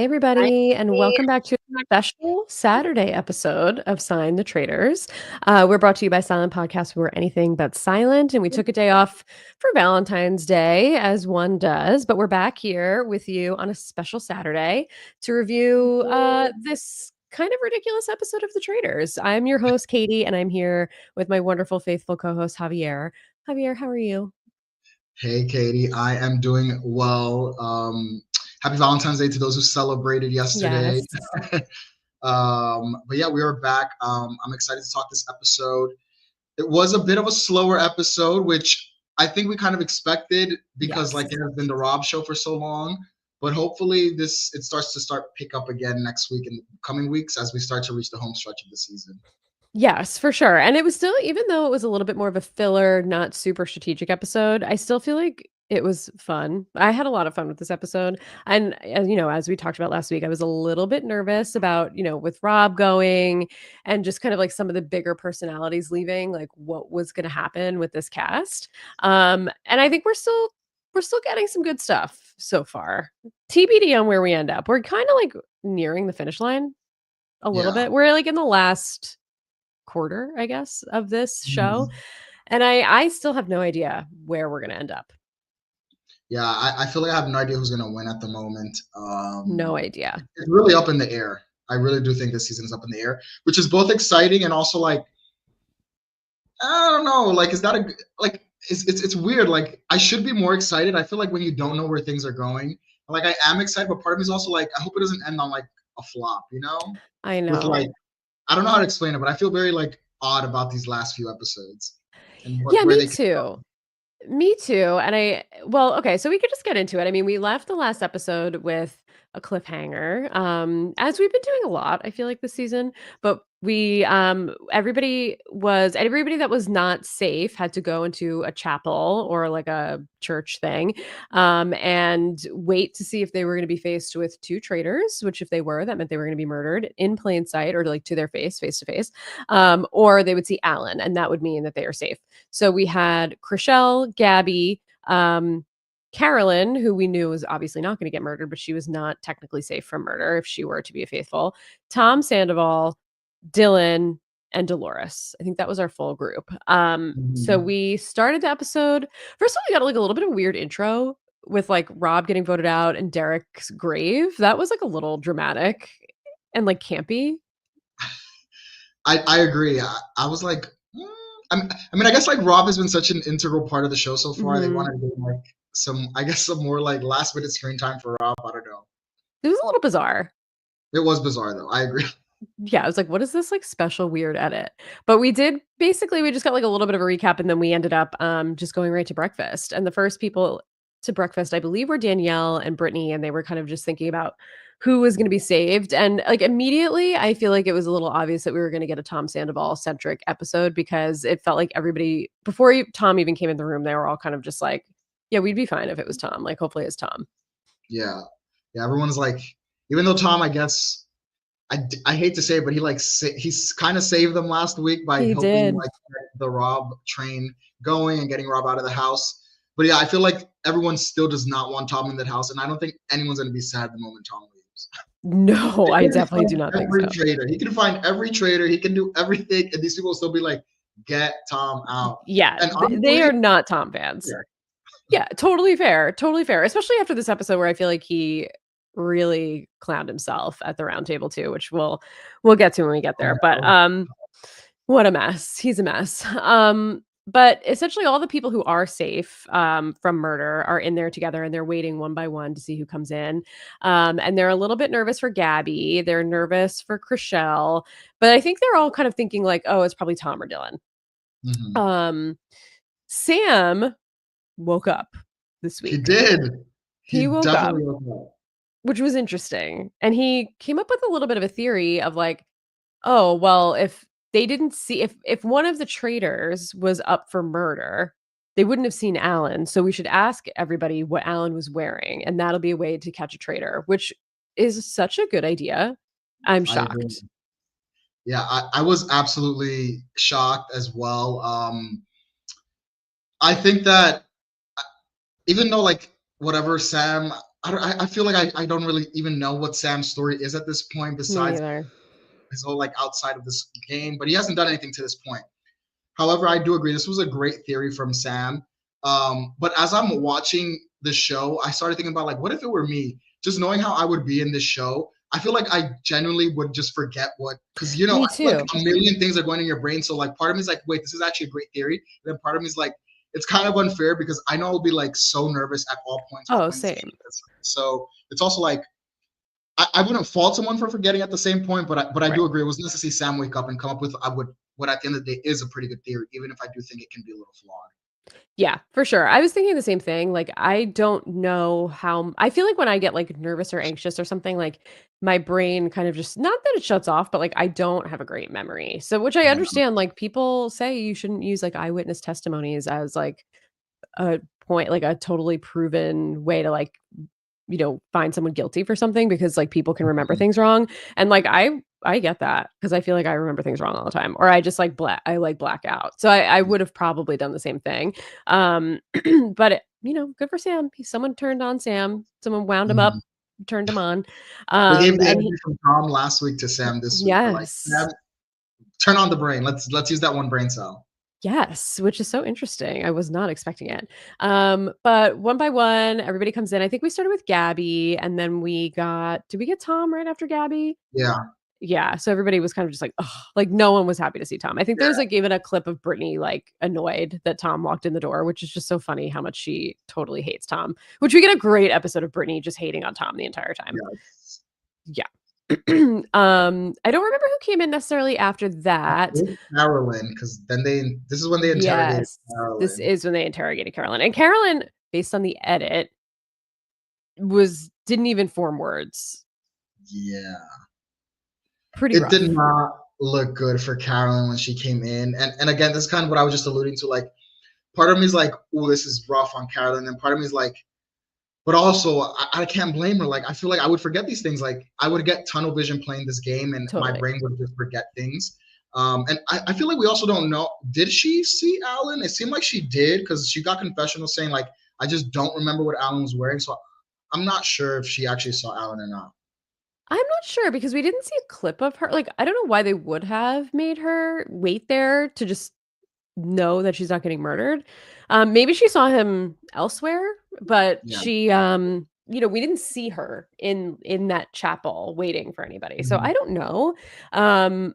Hi, everybody, and welcome back to a special Saturday episode of Sign the Traitors. We're brought to you by Silent Podcast. We're anything but silent, and we took a day off for Valentine's Day, as one does. But we're back here with you on a special Saturday to review this kind of ridiculous episode of The Traitors. I'm your host, Katie, and I'm here with my wonderful, faithful co-host, Javier. Javier, how are you? Hey, Katie, I am doing well. Happy Valentine's Day to those who celebrated yesterday. Yes. But yeah, we are back. I'm excited to talk this episode. It was a bit of a slower episode, which I think we kind of expected because Yes. like it has been the Rob show for so long. But hopefully it starts to pick up again next week and coming weeks as we start to reach the home stretch of the season. Yes, for sure. And it was still, even though it was a little bit more of a filler, not super strategic episode, I still feel like it was fun. I had a lot of fun with this episode. And, as we talked about last week, I was a little bit nervous about, with Rob going and just kind of like some of the bigger personalities leaving, like what was going to happen with this cast. And I think we're still getting some good stuff so far. TBD on where we end up. We're kind of like nearing the finish line a little Yeah. bit. We're like in the last quarter, I guess, of this show. Mhm. And I still have no idea where we're going to end up. Yeah, I feel like I have no idea who's gonna win at the moment. No idea. It's really up in the air. I really do think this season is up in the air, which is both exciting and also like I don't know. Like, is that like? It's weird. Like, I should be more excited. I feel like when you don't know where things are going, like I am excited, but part of me is also like, I hope it doesn't end on like a flop. I With like know. I don't know how to explain it, but I feel very like odd about these last few episodes and Yeah, where me they could go. too. Me too. And well, okay, so we could just get into it. I mean, we left the last episode with a cliffhanger, as we've been doing a lot, I feel like this season. But everybody that was not safe had to go into a chapel or like a church thing, and wait to see if they were going to be faced with two traitors, which if they were, that meant they were going to be murdered in plain sight or like to their face to face, or they would see Alan, and that would mean that they are safe. So we had Chriselle, Gabby, Carolyn, who we knew was obviously not going to get murdered, but she was not technically safe from murder if she were to be a faithful. Tom Sandoval, Dylan, and Dolores. I think that was our full group. So Mhm. we started the episode. First of all, we got like a little bit of a weird intro with like Rob getting voted out and Derek's grave. That was like a little dramatic and like campy. I agree. I was like, I mean, I guess like Rob has been such an integral part of the show so far. They Mhm. wanted to give him like I guess, some more like last minute screen time for Rob. I don't know. It was a little bizarre. It was bizarre though. I agree. Yeah, I was like, what is this like special weird edit? But we just got like a little bit of a recap and then we ended up just going right to breakfast. And the first people to breakfast, I believe, were Danielle and Brittany, and they were kind of just thinking about who was going to be saved. And like immediately, I feel like it was a little obvious that we were going to get a Tom Sandoval centric episode because it felt like everybody before Tom even came in the room, they were all kind of just like, yeah, we'd be fine if it was Tom. Like, hopefully it's Tom. Yeah. Yeah. Everyone's like, even though Tom, I guess, I hate to say it, but he's kind of saved them last week by He helping did. like get the Rob train going and getting Rob out of the house. But yeah, I feel like everyone still does not want Tom in that house, and I don't think anyone's gonna be sad the moment Tom leaves. No, I He can definitely do find not think every so. traitor. He can find every traitor. He can do everything, and these people will still be like, "Get Tom out." Yeah, And they honestly, are not Tom fans. yeah, Yeah, totally fair, totally fair, especially after this episode where I feel like he really clowned himself at the round table too, which we'll get to when we get there, but, what a mess. He's a mess. But essentially all the people who are safe, from murder are in there together, and they're waiting one by one to see who comes in, and they're a little bit nervous for Gabby, they're nervous for Chriselle, but I think they're all kind of thinking like, "Oh, it's probably Tom or Dylan." mhm. Um, Sam woke up this He week. did. He He woke up, definitely was that. which was interesting, and he came up with a little bit of a theory of like, "Oh, well, if they didn't see if one of the traitors was up for murder, they wouldn't have seen Alan, so we should ask everybody what Alan was wearing, and that'll be a way to catch a traitor," which is such a good idea. I'm I agree. shocked. Yeah, I was absolutely shocked as well. I think that even though like whatever Sam I feel like I don't really even know what Sam's story is at this point, Me besides neither. his whole like outside of this game, but he hasn't done anything to this point. However, I do agree this was a great theory from Sam. But as I'm watching the show, I started thinking about like, what if it were me? Just knowing how I would be in this show, I feel like I genuinely would just forget what, because Me like too. a million things are going in your brain. So like, part of me is like, wait, this is actually a great theory. And then part of me is like, it's kind of unfair because I know I'll be like so nervous at all points while Oh, playing this game. same. So it's also like I wouldn't fault someone for forgetting at the same point, but I Right. do agree it was nice to see Sam wake up and come up with I would what at the end of the day is a pretty good theory, even if I do think it can be a little flawed. Yeah, for sure. I was thinking the same thing. Like, I don't know how I feel like when I get like nervous or anxious or something, like my brain kind of just not that it shuts off, but like I don't have a great memory. So, which I Yeah. understand, like people say you shouldn't use like eyewitness testimonies as like a point, like a totally proven way to like find someone guilty for something because, like, people can remember Mhm. things wrong, and, like, I get that because I feel like I remember things wrong all the time, or I just, like, black out. So I would have probably done the same thing. Um, but good for Sam. Someone turned on Sam. Someone wound him up, Mhm. turned him on. We gave the And he energy from Tom last week to Sam this week. We're like, yes. Sam, turn on the brain. Let's use that one brain cell. Yes, which is so interesting. I was not expecting it. But one by one, everybody comes in. I think we started with Gabby, and then did we get Tom right after Gabby? Yeah. Yeah, so everybody was kind of just like, ugh, like, no one was happy to see Tom. I think there's, Yeah. like, even a clip of Brittany, like, annoyed that Tom walked in the door, which is just so funny how much she totally hates Tom, which we get a great episode of Brittany just hating on Tom the entire time. Yes. Yeah. I don't remember who came in necessarily after I that. think Carolyn, because then this is when they interrogated Yes, this Carolyn. is when they interrogated Carolyn, and Carolyn, based on the edit, didn't even form words. Yeah. Pretty It did rough. not look good for Carolyn when she came in. And again, this is kind of what I was just alluding to. Like, part of me is like, oh, this is rough on Carolyn. And part of me is like, but also I can't blame her. Like, I feel like I would forget these things. Like, I would get tunnel vision playing this game, and my Totally. brain would just forget things. And I feel like we also don't know. Did she see Alan? It seemed like she did because she got confessional saying like, I just don't remember what Alan was wearing. So I'm not sure if she actually saw Alan or not. I'm not sure because we didn't see a clip of her. Like, I don't know why they would have made her wait there to just know that she's not getting murdered. Maybe she saw him elsewhere, but Yeah. we didn't see her in that chapel waiting for anybody. So Mhm. I don't know. Um,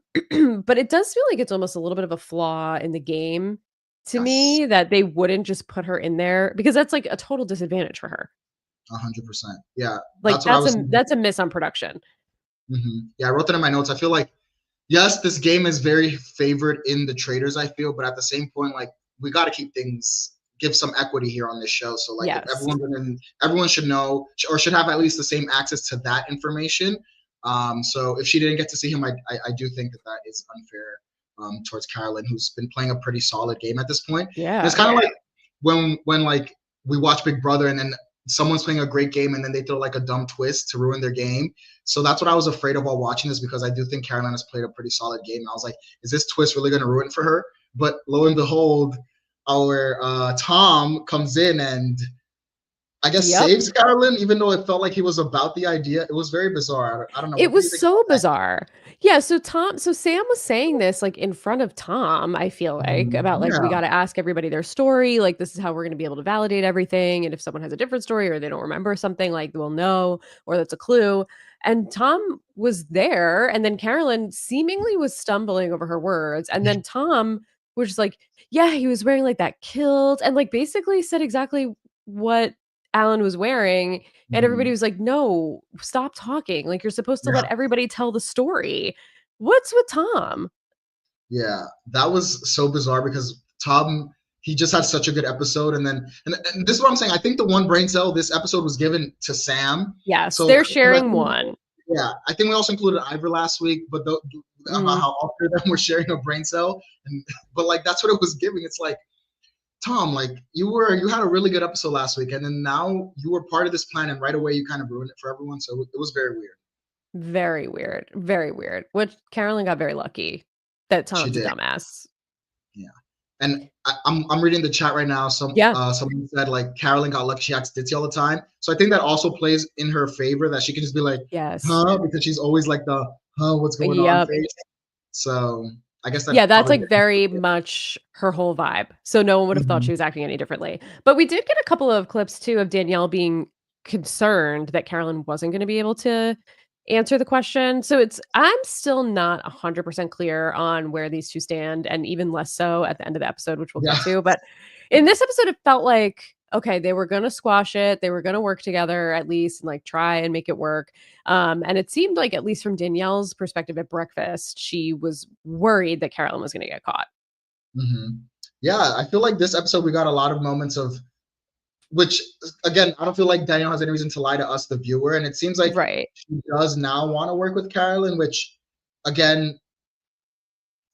but it does feel like it's almost a little bit of a flaw in the game to Yes. me that they wouldn't just put her in there because that's like a total disadvantage for her. 100%. Yeah, Like that's what I was thinking. that's a miss on production. Yeah, I wrote that in my notes. I feel like yes, this game is very favored in the Traitors. I feel, but at the same point, like we got to keep things give some equity here on this show. So like if Yes. everyone should know or should have at least the same access to that information. So if she didn't get to see him, I do think that that is unfair towards Carolyn, who's been playing a pretty solid game at this point. And it's Yeah. kind of like when like we watch Big Brother and then someone's playing a great game and then they throw like a dumb twist to ruin their game. So that's what I was afraid of while watching this because I do think Caroline has played a pretty solid game. And I was like, is this twist really going to ruin for her? But lo and behold, our Tom comes in and I guess Yep. saves Carolyn, even though it felt like he was about the idea. It was very bizarre. I don't know. It What do was you think so about bizarre. Yeah, so Sam was saying this, like, in front of Tom, I feel that? like, about, like, we Yeah. gotta ask everybody their story, like, this is how we're gonna be able to validate everything, and if someone has a different story or they don't remember something, like, we'll know, or that's a clue, and Tom was there, and then Carolyn seemingly was stumbling over her words, and then Tom was just like, "Yeah, he was wearing, like, that kilt," and, like, basically said exactly what Alan was wearing, and everybody Mhm. was like, "No, stop talking, like, you're supposed to let Yeah. everybody tell the story." What's with Tom? Yeah, that was so bizarre because Tom he just had such a good episode, and then and this is what I'm saying. I think the one brain cell this episode was given to Sam. Yes, So they're 'cause I sharing think, one. yeah, I think we also included Ivor last week, but about Mm, how all three of them were sharing a brain cell, and but like that's what it was giving. It's like Tom, like you had a really good episode last week, and then now you were part of this plan, and right away you kind of ruined it for everyone. So it was very weird. very weird, which Carolyn got very lucky that She Tom's a did. dumbass. Yeah. And I'm reading the chat right now. Yeah. Someone said like Carolyn got lucky. She acts ditzy all the time. So I think that also plays in her favor that she can just be like, Yes. huh, because she's always like the what's going on Yep. face. So I guess Yeah, that that's probably like very much her whole vibe. So no one would have thought Mhm. she was acting any differently. But we did get a couple of clips too of Danielle being concerned that Carolyn wasn't going to be able to answer the question. So I'm still not 100% clear on where these two stand, and even less so at the end of the episode, which we'll Yeah. get to. But in this episode, it felt like, okay, they were going to squash it. They were going to work together at least and like try and make it work. And it seemed like, at least from Danielle's perspective at breakfast, she was worried that Carolyn was going to get caught. hmm Yeah, I feel like this episode we got a lot of moments of which again, I don't feel like Danielle has any reason to lie to us, the viewer, and it seems like Right. she does now want to work with Carolyn, which again,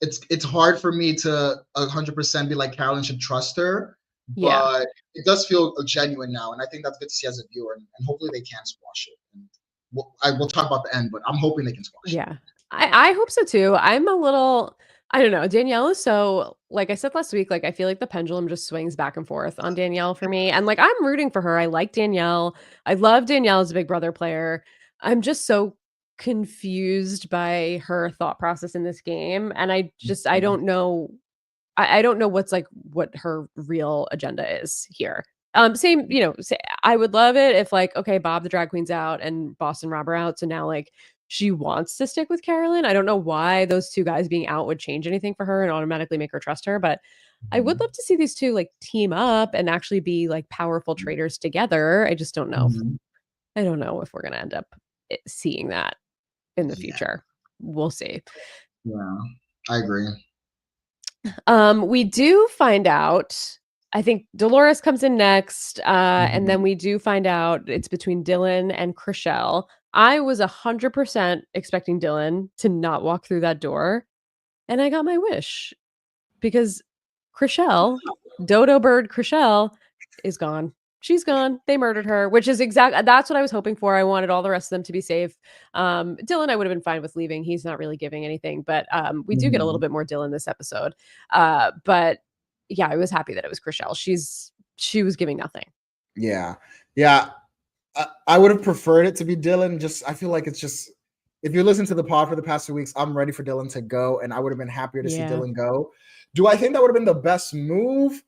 it's hard for me to 100% be like Carolyn should trust her, Yeah. but it does feel genuine now, and I think that's good to see as a viewer, and hopefully they can squash it. And I will talk about the end, but I'm hoping they can squash it. Yeah. I hope so too. I'm a little, I don't know. Danielle is so, like I said last week, like I feel like the pendulum just swings back and forth on Danielle for me. And like I'm rooting for her. I like Danielle. I love Danielle as a Big Brother player. I'm just so confused by her thought process in this game. And I Mhm. don't know. I don't know what her real agenda is here. Same, I would love it if like, okay, Bob the drag queen's out and Boston Rob are out. So now like she wants to stick with Carolyn. I don't know why those two guys being out would change anything for her and automatically make her trust her. But I would love to see these two like team up and actually be like powerful traders together. I just don't know. Mhm. I don't know if we're gonna end up seeing that in the Yeah, future. We'll see. yeah, I agree. We do find out, I think Dolores comes in next, and then Mhm. we do find out it's between Dylan and Chriselle. I was 100% expecting Dylan to not walk through that door, and I got my wish because Chriselle, Dodo Bird Chriselle, is gone. She's gone. They murdered her, which is that's what I was hoping for. I wanted all the rest of them to be safe. Dylan, I would have been fine with leaving. He's not really giving anything, but we do get a little Mhm. bit more Dylan this episode. But yeah, I was happy that it was Chriselle. She was giving nothing. Yeah. Yeah. I would have preferred it to be Dylan. Just I feel like it's just if you listen to the pod for the past 2 weeks, I'm ready for Dylan to go, and I would have been happier to see Yeah. Dylan go. Do I think that would have been the best move?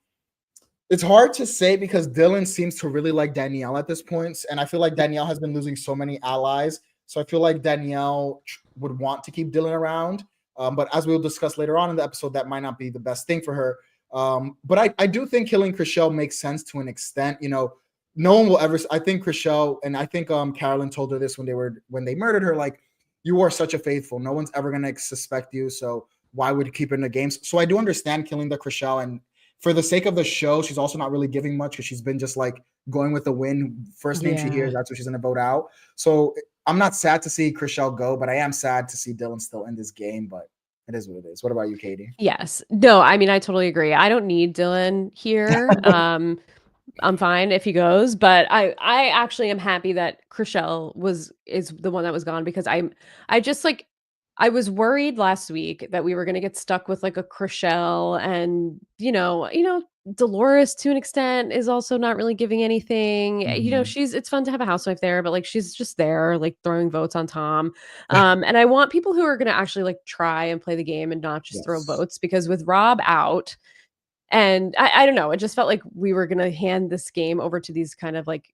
It's hard to say because Dylan seems to really like Danielle at this point, and I feel like Danielle has been losing so many allies. So I feel like Danielle would want to keep Dylan around. But as we'll discuss later on in the episode, that might not be the best thing for her. But I do think killing Chriselle makes sense to an extent. You know, no one will ever. I think Chriselle, and I think Carolyn told her this when they murdered her. Like, you are such a faithful. No one's ever gonna suspect you. So why would you keep her in the games? So I do understand killing the Chriselle, and for the sake of the show, she's also not really giving much because she's been just like going with the win. First name she Yeah. hears, that's what she's gonna vote out. So I'm not sad to see Chriselle go, but I am sad to see Dylan still in this game. But it is what it is. What about you, Katie? Yes. No, I mean, I totally agree. I don't need Dylan here. I'm fine if he goes, but I actually am happy that Chriselle is the one that was gone because I just like I was worried last week that we were gonna get stuck with like a Chriselle and Dolores to an extent is also not really giving anything. Mhm. It's fun to have a housewife there, but like she's just there like throwing votes on Tom. And I want people who are gonna actually like try and play the game and not just throw Yes. votes because with Rob out, and I don't know, it just felt like we were gonna hand this game over to these kind of like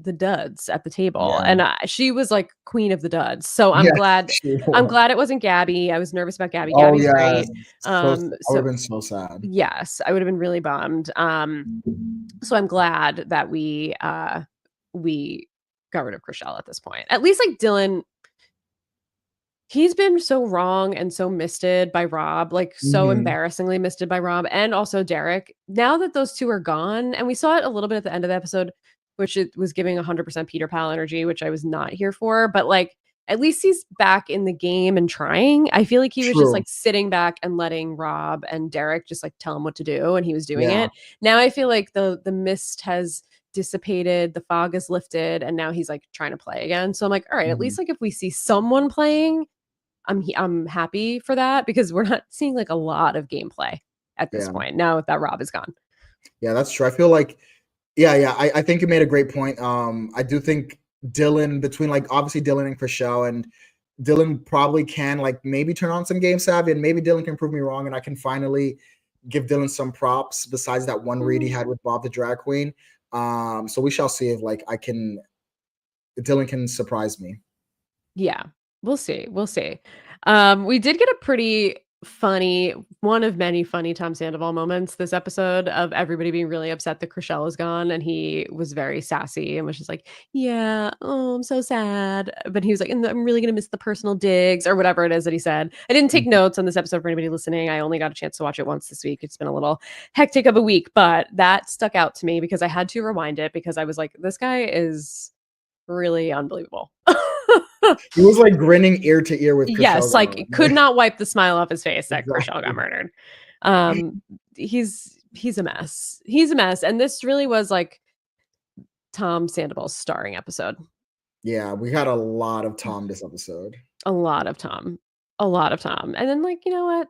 the duds at the table, Yeah. and she was like queen of the duds. So I'm Yes. glad I'm Sure. glad it wasn't Gabby. I was nervous about Gabby. Oh Gabby's yeah. great. So I would So have been so sad. yes, I would have been really bummed. So I'm glad that we got rid of Chriselle at this point. At least like Dylan, he's been so wrong and so misted by Rob, like so Mhm. embarrassingly misted by Rob and also Derek. Now that those two are gone, and we saw it a little bit at the end of the episode, which it was giving 100% Peter Pal energy, which I was not here for, but like at least he's back in the game and trying. I feel like he was just True. like sitting back and letting Rob and Derek just like tell him what to do, and he was doing Yeah. it. Now I feel like the mist has dissipated, the fog is lifted, and now he's like trying to play again. So I'm like, all right, at least Mhm. like if we see someone playing, I'm happy for that because we're not seeing like a lot of gameplay at this Yeah. point, now that Rob is gone. Yeah, that's true. I feel like, I think you made a great point. I do think Dylan, between like obviously Dylan and Chriselle, and Dylan probably can like maybe turn on some game savvy, and maybe Dylan can prove me wrong, and I can finally give Dylan some props besides that one read he had with Bob the Drag Queen. So we shall see if like Dylan can surprise me. Yeah, we'll see. We'll see. We did get a pretty funny, one of many funny Tom Sandoval moments this episode of everybody being really upset that Chriselle is gone, and he was very sassy and was just like, "Yeah, oh, I'm so sad," but he was like, "And I'm really gonna miss the personal digs," or whatever it is that he said. I didn't take notes on this episode for anybody listening. I only got a chance to watch it once this week. It's been a little hectic of a week, but that stuck out to me because I had to rewind it because I was like, "This guy is really unbelievable." He was like grinning ear to ear with Chriselle. Yes, like could not wipe the smile off his face that Exactly. Chriselle got murdered. He's a mess. He's a mess, and this really was like Tom Sandoval's starring episode. Yeah, we had a lot of Tom this episode. A lot of Tom. A lot of Tom. And then like, you know what?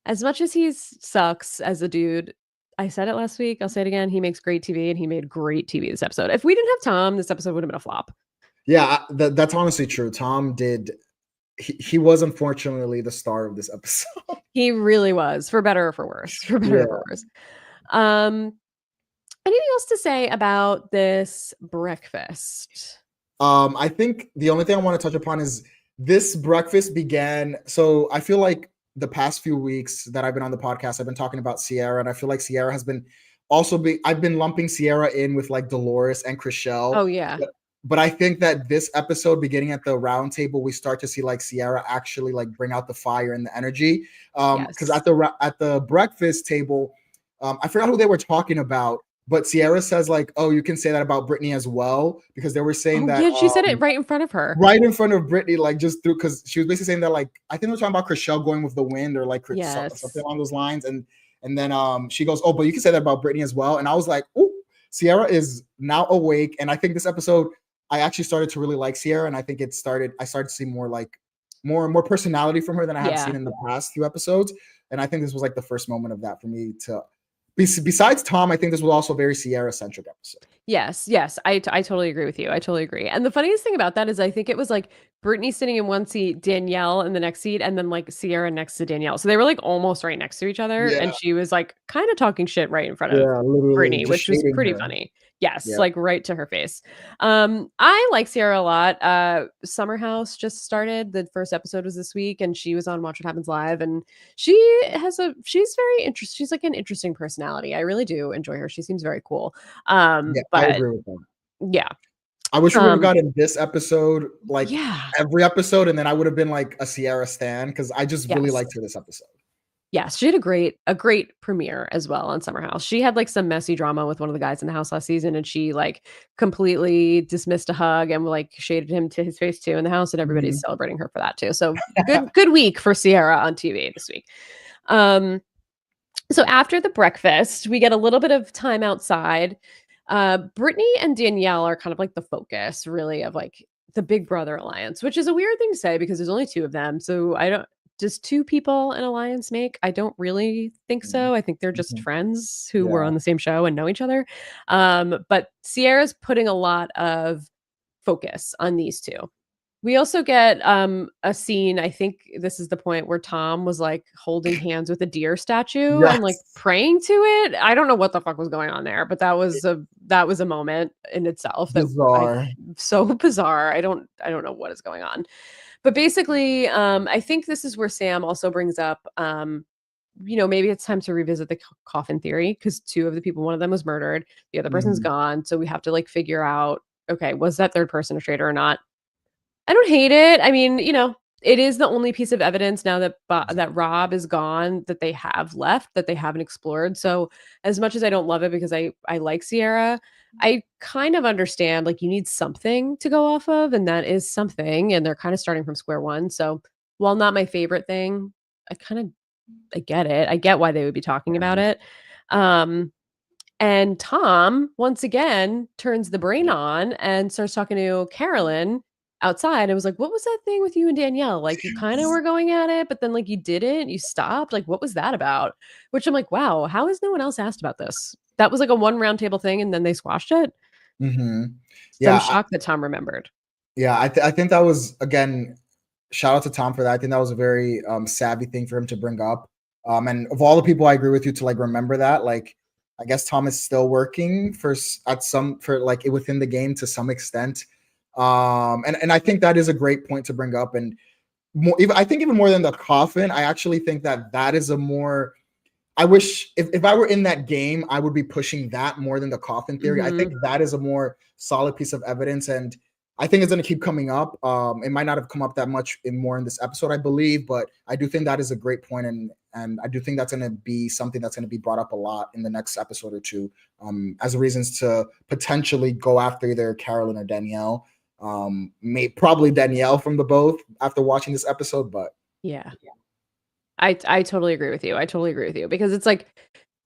As much as he sucks as a dude, I said it last week, I'll say it again, he makes great TV, and he made great TV this episode. If we didn't have Tom, this episode would have been a flop. Yeah, that's honestly true. Tom did. He was unfortunately the star of this episode. He really was, for better or for worse. For better or for worse. Anything else to say about this breakfast? I think the only thing I want to touch upon is this breakfast began. So I feel like the past few weeks that I've been on the podcast, I've been talking about Sierra, and I feel like Sierra has been I've been lumping Sierra in with like Dolores and Chriselle. Oh yeah. But I think that this episode, beginning at the round table, we start to see like Sierra actually like bring out the fire and the energy. Because at the breakfast table, I forgot who they were talking about, but Sierra says like, "Oh, you can say that about Brittany as well," because they were saying that. Yeah, she said it right in front of her. Right in front of Brittany, like just through, because she was basically saying that like, I think they were talking about Chriselle going with the wind or like something along those lines, and then she goes, "Oh, but you can say that about Brittany as well," and I was like, "Oh, Sierra is now awake," and I think this episode, I actually started to really like Sierra, and I think I started to see more personality from her than I had seen in the past few episodes. And I think this was like the first moment of that for me to, besides Tom, I think this was also a very Sierra-centric episode. Yes, I totally agree with you. I totally agree. And the funniest thing about that is I think it was like Brittany sitting in one seat, Danielle in the next seat, and then like Sierra next to Danielle. So they were like almost right next to each other. Yeah. And she was like kind of talking shit right in front of Brittany, which was pretty funny. Yes, like right to her face. I like Sierra a lot. Summer House just started. The first episode was this week, and she was on Watch What Happens Live, and she's very interesting. She's like an interesting personality. I really do enjoy her. She seems very cool. But I agree with that. Yeah. I wish we would have gotten this episode, like every episode, and then I would have been like a Sierra stan, because I just really liked her this episode. Yes, she had a great premiere as well on Summer House. She had like some messy drama with one of the guys in the house last season, and she like completely dismissed a hug and like shaded him to his face too in the house, and everybody's celebrating her for that too. So good week for Sierra on TV this week. So after the breakfast, we get a little bit of time outside. Brittany and Danielle are kind of like the focus really of like the Big Brother alliance, which is a weird thing to say because there's only two of them. So does two people an alliance make? I don't really think so. I think they're just friends who were on the same show and know each other. But Sierra's putting a lot of focus on these two. We also get a scene, I think this is the point where Tom was like holding hands with a deer statue and like praying to it. I don't know what the fuck was going on there, but that was a moment in itself. Bizarre. So bizarre. I don't know what is going on. But basically, I think this is where Sam also brings up, maybe it's time to revisit the coffin theory, because two of the people, one of them was murdered, the other person's gone. So we have to like figure out, okay, was that third person a traitor or not? I don't hate it. I mean, it is the only piece of evidence now that Rob is gone that they have left, that they haven't explored. So as much as I don't love it because I like Sierra, I kind of understand like you need something to go off of, and that is something, and they're kind of starting from square one. So while not my favorite thing, I get it. I get why they would be talking about it. And Tom once again turns the brain on and starts talking to Carolyn, outside. I was like, what was that thing with you and Danielle? Like, you kind of were going at it, but then like you didn't, you stopped. Like, what was that about? Which I'm like, wow, how has no one else asked about this? That was like a one round table thing and then they squashed it. Mm-hmm. So I'm Yeah, shocked that Tom remembered. yeah. I think that was, again, shout out to Tom for that. I think that was a very savvy thing for him to bring up. And of all the people, I agree with you to like remember that. Like, I guess Tom is still working for like within the game to some extent. And I think that is a great point to bring up. And more, even I think even more than the coffin, I actually think that is a more. I wish if I were in that game, I would be pushing that more than the coffin theory. I think that is a more solid piece of evidence, and I think it's going to keep coming up. It might not have come up that much more in this episode, I believe, but I do think that is a great point, and I do think that's going to be something that's going to be brought up a lot in the next episode or two, as reasons to potentially go after either Carolyn or Danielle. Probably Danielle from the both after watching this episode, but yeah. I totally agree with you. I totally agree with you because it's like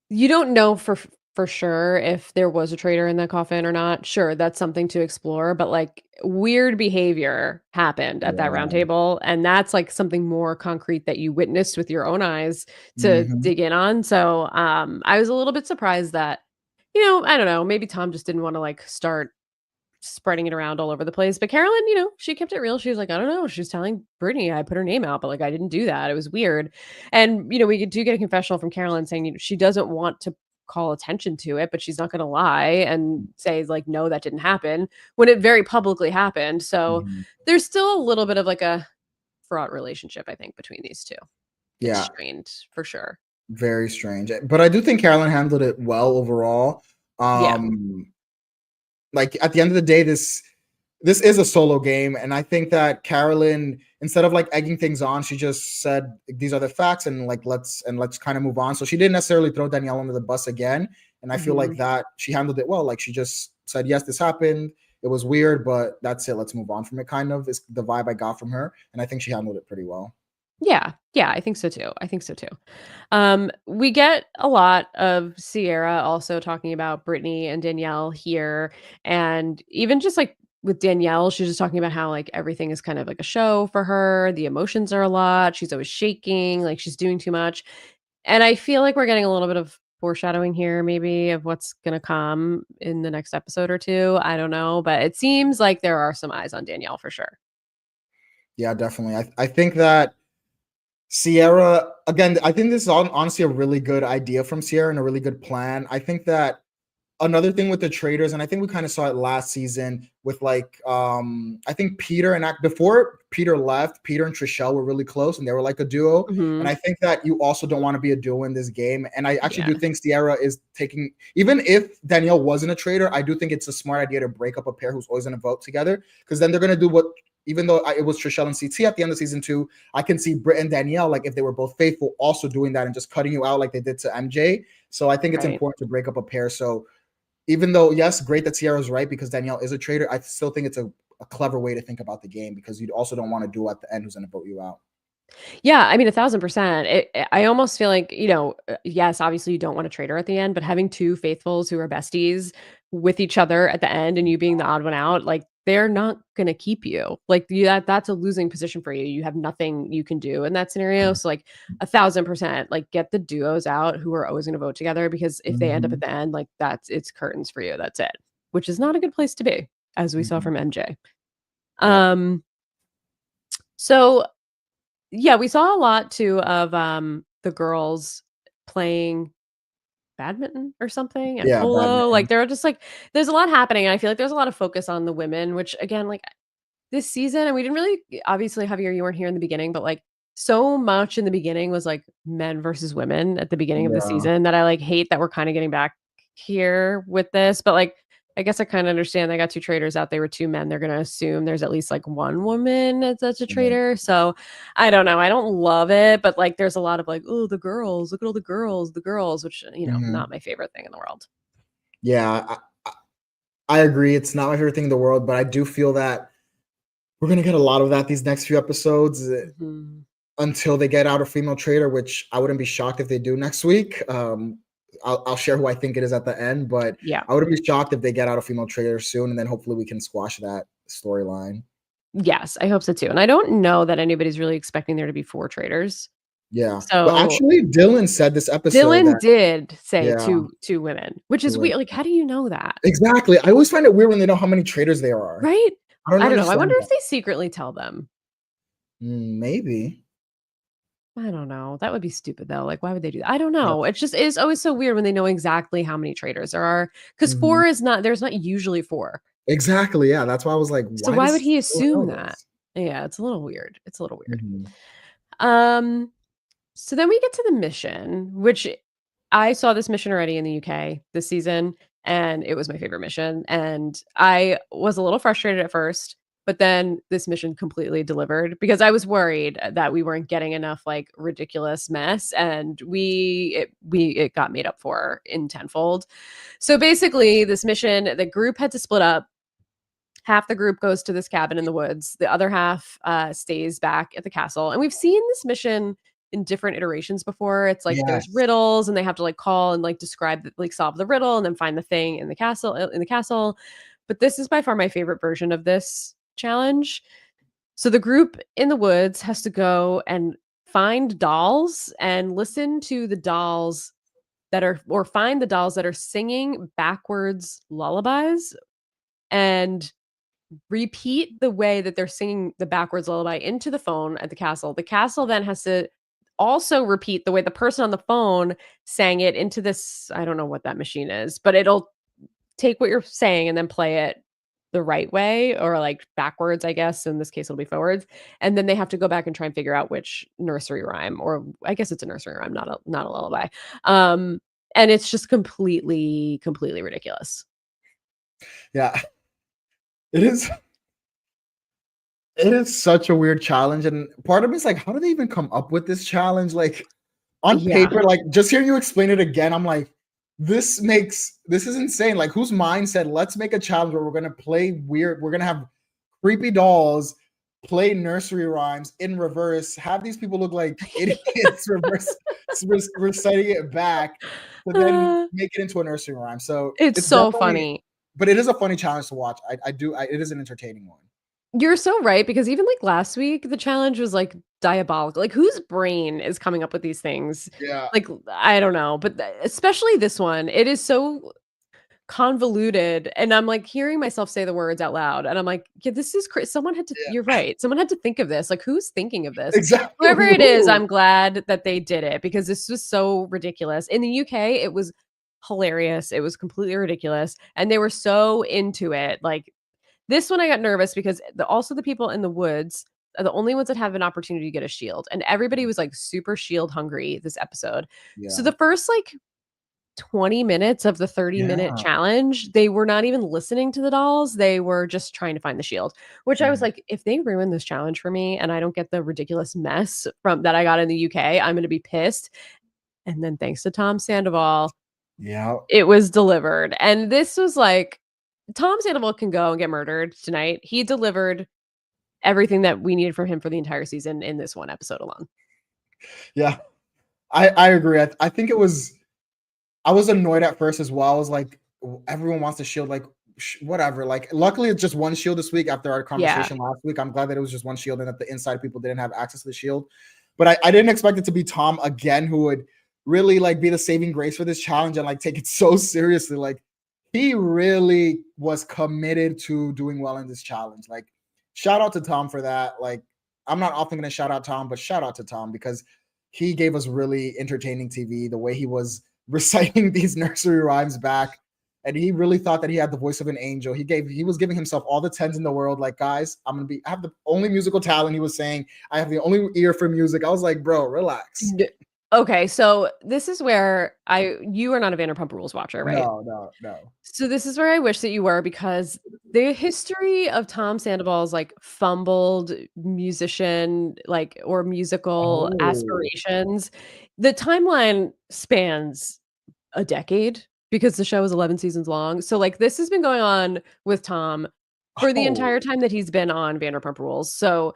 you don't know for sure if there was a traitor in that coffin or not. Sure, that's something to explore, but like weird behavior happened at that round yeah. table, and that's like something more concrete that you witnessed with your own eyes to Mhm. dig in on. So, I was a little bit surprised that, I don't know, maybe Tom just didn't want to like start spreading it around all over the place. But Carolyn, she kept it real. She was like, I don't know. She was telling Brittany I put her name out, but like I didn't do that. It was weird. And we do get a confessional from Carolyn saying she doesn't want to call attention to it, but she's not going to lie and say like, no, that didn't happen when it very publicly happened. So Mhm. there's still a little bit of like a fraught relationship, I think, between these two. It's Yeah, strained for sure. very strange. But I do think Carolyn handled it well overall. Yeah. Like at the end of the day, this is a solo game, and I think that Carolyn, instead of like egging things on, she just said these are the facts, and like let's kind of move on. So she didn't necessarily throw Danielle under the bus again, and I feel like that she handled it well. Like she just said, yes, this happened. It was weird, but that's it. Let's move on from it. Kind of is the vibe I got from her, and I think she handled it pretty well. Yeah. Yeah, I think so too. I think so too. We get a lot of Sierra also talking about Brittany and Danielle here. And even just like with Danielle, she's just talking about how like everything is kind of like a show for her. The emotions are a lot. She's always shaking, like she's doing too much. And I feel like we're getting a little bit of foreshadowing here, maybe, of what's going to come in the next episode or two. I don't know. But it seems like there are some eyes on Danielle for sure. Yeah, definitely. I think that Sierra, again, I think this is honestly a really good idea from Sierra and a really good plan. I think that another thing with the Traitors, and I think we kind of saw it last season with like I think before Peter left, Peter and Trishelle were really close and they were like a duo. And I think that you also don't want to be a duo in this game. And I actually do think Sierra is taking, even if Danielle wasn't a traitor, I do think it's a smart idea to break up a pair who's always going to vote together, because then they're going to do what, even though it was Trishelle and CT at the end of season 2, I can see Britt and Danielle, like if they were both faithful, also doing that and just cutting you out like they did to MJ. So I think it's important to break up a pair. So even though, yes, great that Sierra's right because Danielle is a traitor, I still think it's a clever way to think about the game, because you also don't want to do at the end who's going to vote you out. Yeah, I mean, 1,000%. I almost feel like, yes, obviously you don't want a traitor at the end, but having two faithfuls who are besties with each other at the end and you being the odd one out, like they're not going to keep you. Like that's a losing position for you. You have nothing you can do in that scenario. So like 1,000%, like get the duos out who are always going to vote together, because if they end up at the end, like it's curtains for you. That's it, which is not a good place to be, as we saw from MJ. So yeah, we saw a lot too of the girls playing badminton or something and Yeah, polo. badminton. Like they're just like there's a lot happening. And I feel like there's a lot of focus on the women, which again, like this season, and we didn't really, obviously, Javier, you weren't here in the beginning, but like so much in the beginning was like men versus women at the beginning of the Yeah. season that I like hate that we're kind of getting back here with this. But like I guess I kind of understand they got two traitors out. They were two men. They're going to assume there's at least like one woman that's a traitor. So I don't know. I don't love it, but like there's a lot of like, oh, the girls, look at all the girls, which, not my favorite thing in the world. Yeah, I agree. It's not my favorite thing in the world, but I do feel that we're going to get a lot of that these next few episodes until they get out a female traitor, which I wouldn't be shocked if they do next week. I'll share who I think it is at the end, but Yeah. I wouldn't be shocked if they get out a female traitor soon, and then hopefully we can squash that storyline. Yes, I hope so too. And I don't know that anybody's really expecting there to be 4 traitors. Yeah. But So actually, Dylan said this episode Dylan that did say yeah, 2 women, which is do it. weird. Like, how do you know that? Exactly. I always find it weird when they know how many traitors there are. Right? I don't I don't know. I understand wonder if that. they secretly tell them. Maybe. I don't know. That would be stupid though. Like, why would they do that? I don't Yeah. know. It's always so weird when they know exactly how many traitors there are. Because Mhm. 4 is not there's not usually 4. Exactly. Yeah. That's why I was like, So why why does would he Dylan assume know that? this? Yeah, it's a little weird. It's a little weird. Mhm. Um, so then we get to the mission, which I saw this mission already in the UK this season, and it was my favorite mission. And I was a little frustrated at first, but then this mission completely delivered because I was worried that we weren't getting enough like ridiculous mess, and it got made up for in tenfold. So basically, this mission, the group had to split up. Half the group goes to this cabin in the woods. The other half stays back at the castle. And we've seen this mission in different iterations before. It's like there's Yes. riddles, and they have to like call and like describe, like solve the riddle, and then find the thing in the castle. But this is by far my favorite version of this challenge. So the group in the woods has to go and find dolls and listen to the dolls or find the dolls that are singing backwards lullabies and repeat the way that they're singing the backwards lullaby into the phone at the castle. The castle then has to also repeat the way the person on the phone sang it into this. I don't know what that machine is, but it'll take what you're saying and then play it the right way or like backwards, I guess. In this case, it'll be forwards. And then they have to go back and try and figure out which nursery rhyme, or I guess it's a nursery rhyme, not a lullaby. Um, and it's just completely ridiculous. Yeah. It is. It is such a weird challenge, and part of me is like, how do they even come up with this challenge? Like on Yeah. paper, like just hearing you explain it again, I'm like, this is insane. Like, whose mind said, let's make a challenge where we're gonna play weird, we're gonna have creepy dolls play nursery rhymes in reverse, have these people look like idiots, reciting it back, but then Uh, make it into a nursery rhyme. So it's it's so definitely, funny. but it is a funny challenge to watch. It is an entertaining one. You're so right, because even, like, last week, the challenge was, like, diabolical. Like, whose brain is coming up with these things? Yeah. Like, I don't know, but especially this one, it is so convoluted, and I'm, like, hearing myself say the words out loud, and I'm like, "Yeah, this is someone had to." Yeah. You're right. Someone had to think of this. Like, who's thinking of this? Exactly. Whoever it is, Who? I'm glad that they did it because this was so ridiculous. In the UK, it was hilarious. It was completely ridiculous, and they were so into it. Like, this one I got nervous because also the people in the woods are the only ones that have an opportunity to get a shield, and everybody was, like, super shield hungry this episode. So Yeah. the first, like, 20 minutes of the 30-minute Yeah. challenge, they were not even listening to the dolls, they were just trying to find the shield, which I was Mhm. like, "If they ruin this challenge for me and I don't get the ridiculous mess from that I got in the UK, I'm gonna be pissed." And then thanks to Tom Sandoval, Yeah. it was delivered, and this was like Tom Sandoval can go and get murdered tonight. He delivered everything that we needed from him for the entire season in this one episode alone. Yeah. I agree. I think it was I was annoyed at first as well. I was like, everyone wants to shield, like whatever. Like, luckily it's just one shield this week after our Yeah. conversation last week. I'm glad that it was just one shield and that the inside people didn't have access to the shield. But I didn't expect it to be Tom again, who would really like be the saving grace for this challenge and like take it so seriously. Like, he really was committed to doing well in this challenge. Like, shout out to Tom for that. Like, I'm not often going to shout out Tom, but shout out to Tom because he gave us really entertaining TV. The way he was reciting these nursery rhymes back, and he really thought that he had the voice of an angel. He was giving himself all the tens in the world. Like, guys, I have the only musical talent. He was saying, I have the only ear for music. I was like, bro, relax. Okay, so this is where you are not a Vanderpump Rules watcher, right? No. So this is where I wish that you were, because the history of Tom Sandoval's, like, fumbled musician, like, or musical Oh, aspirations, the timeline spans a decade because the show is 11 seasons long. So, like, this has been going on with Tom for the Oh, entire time that he's been on Vanderpump Rules. So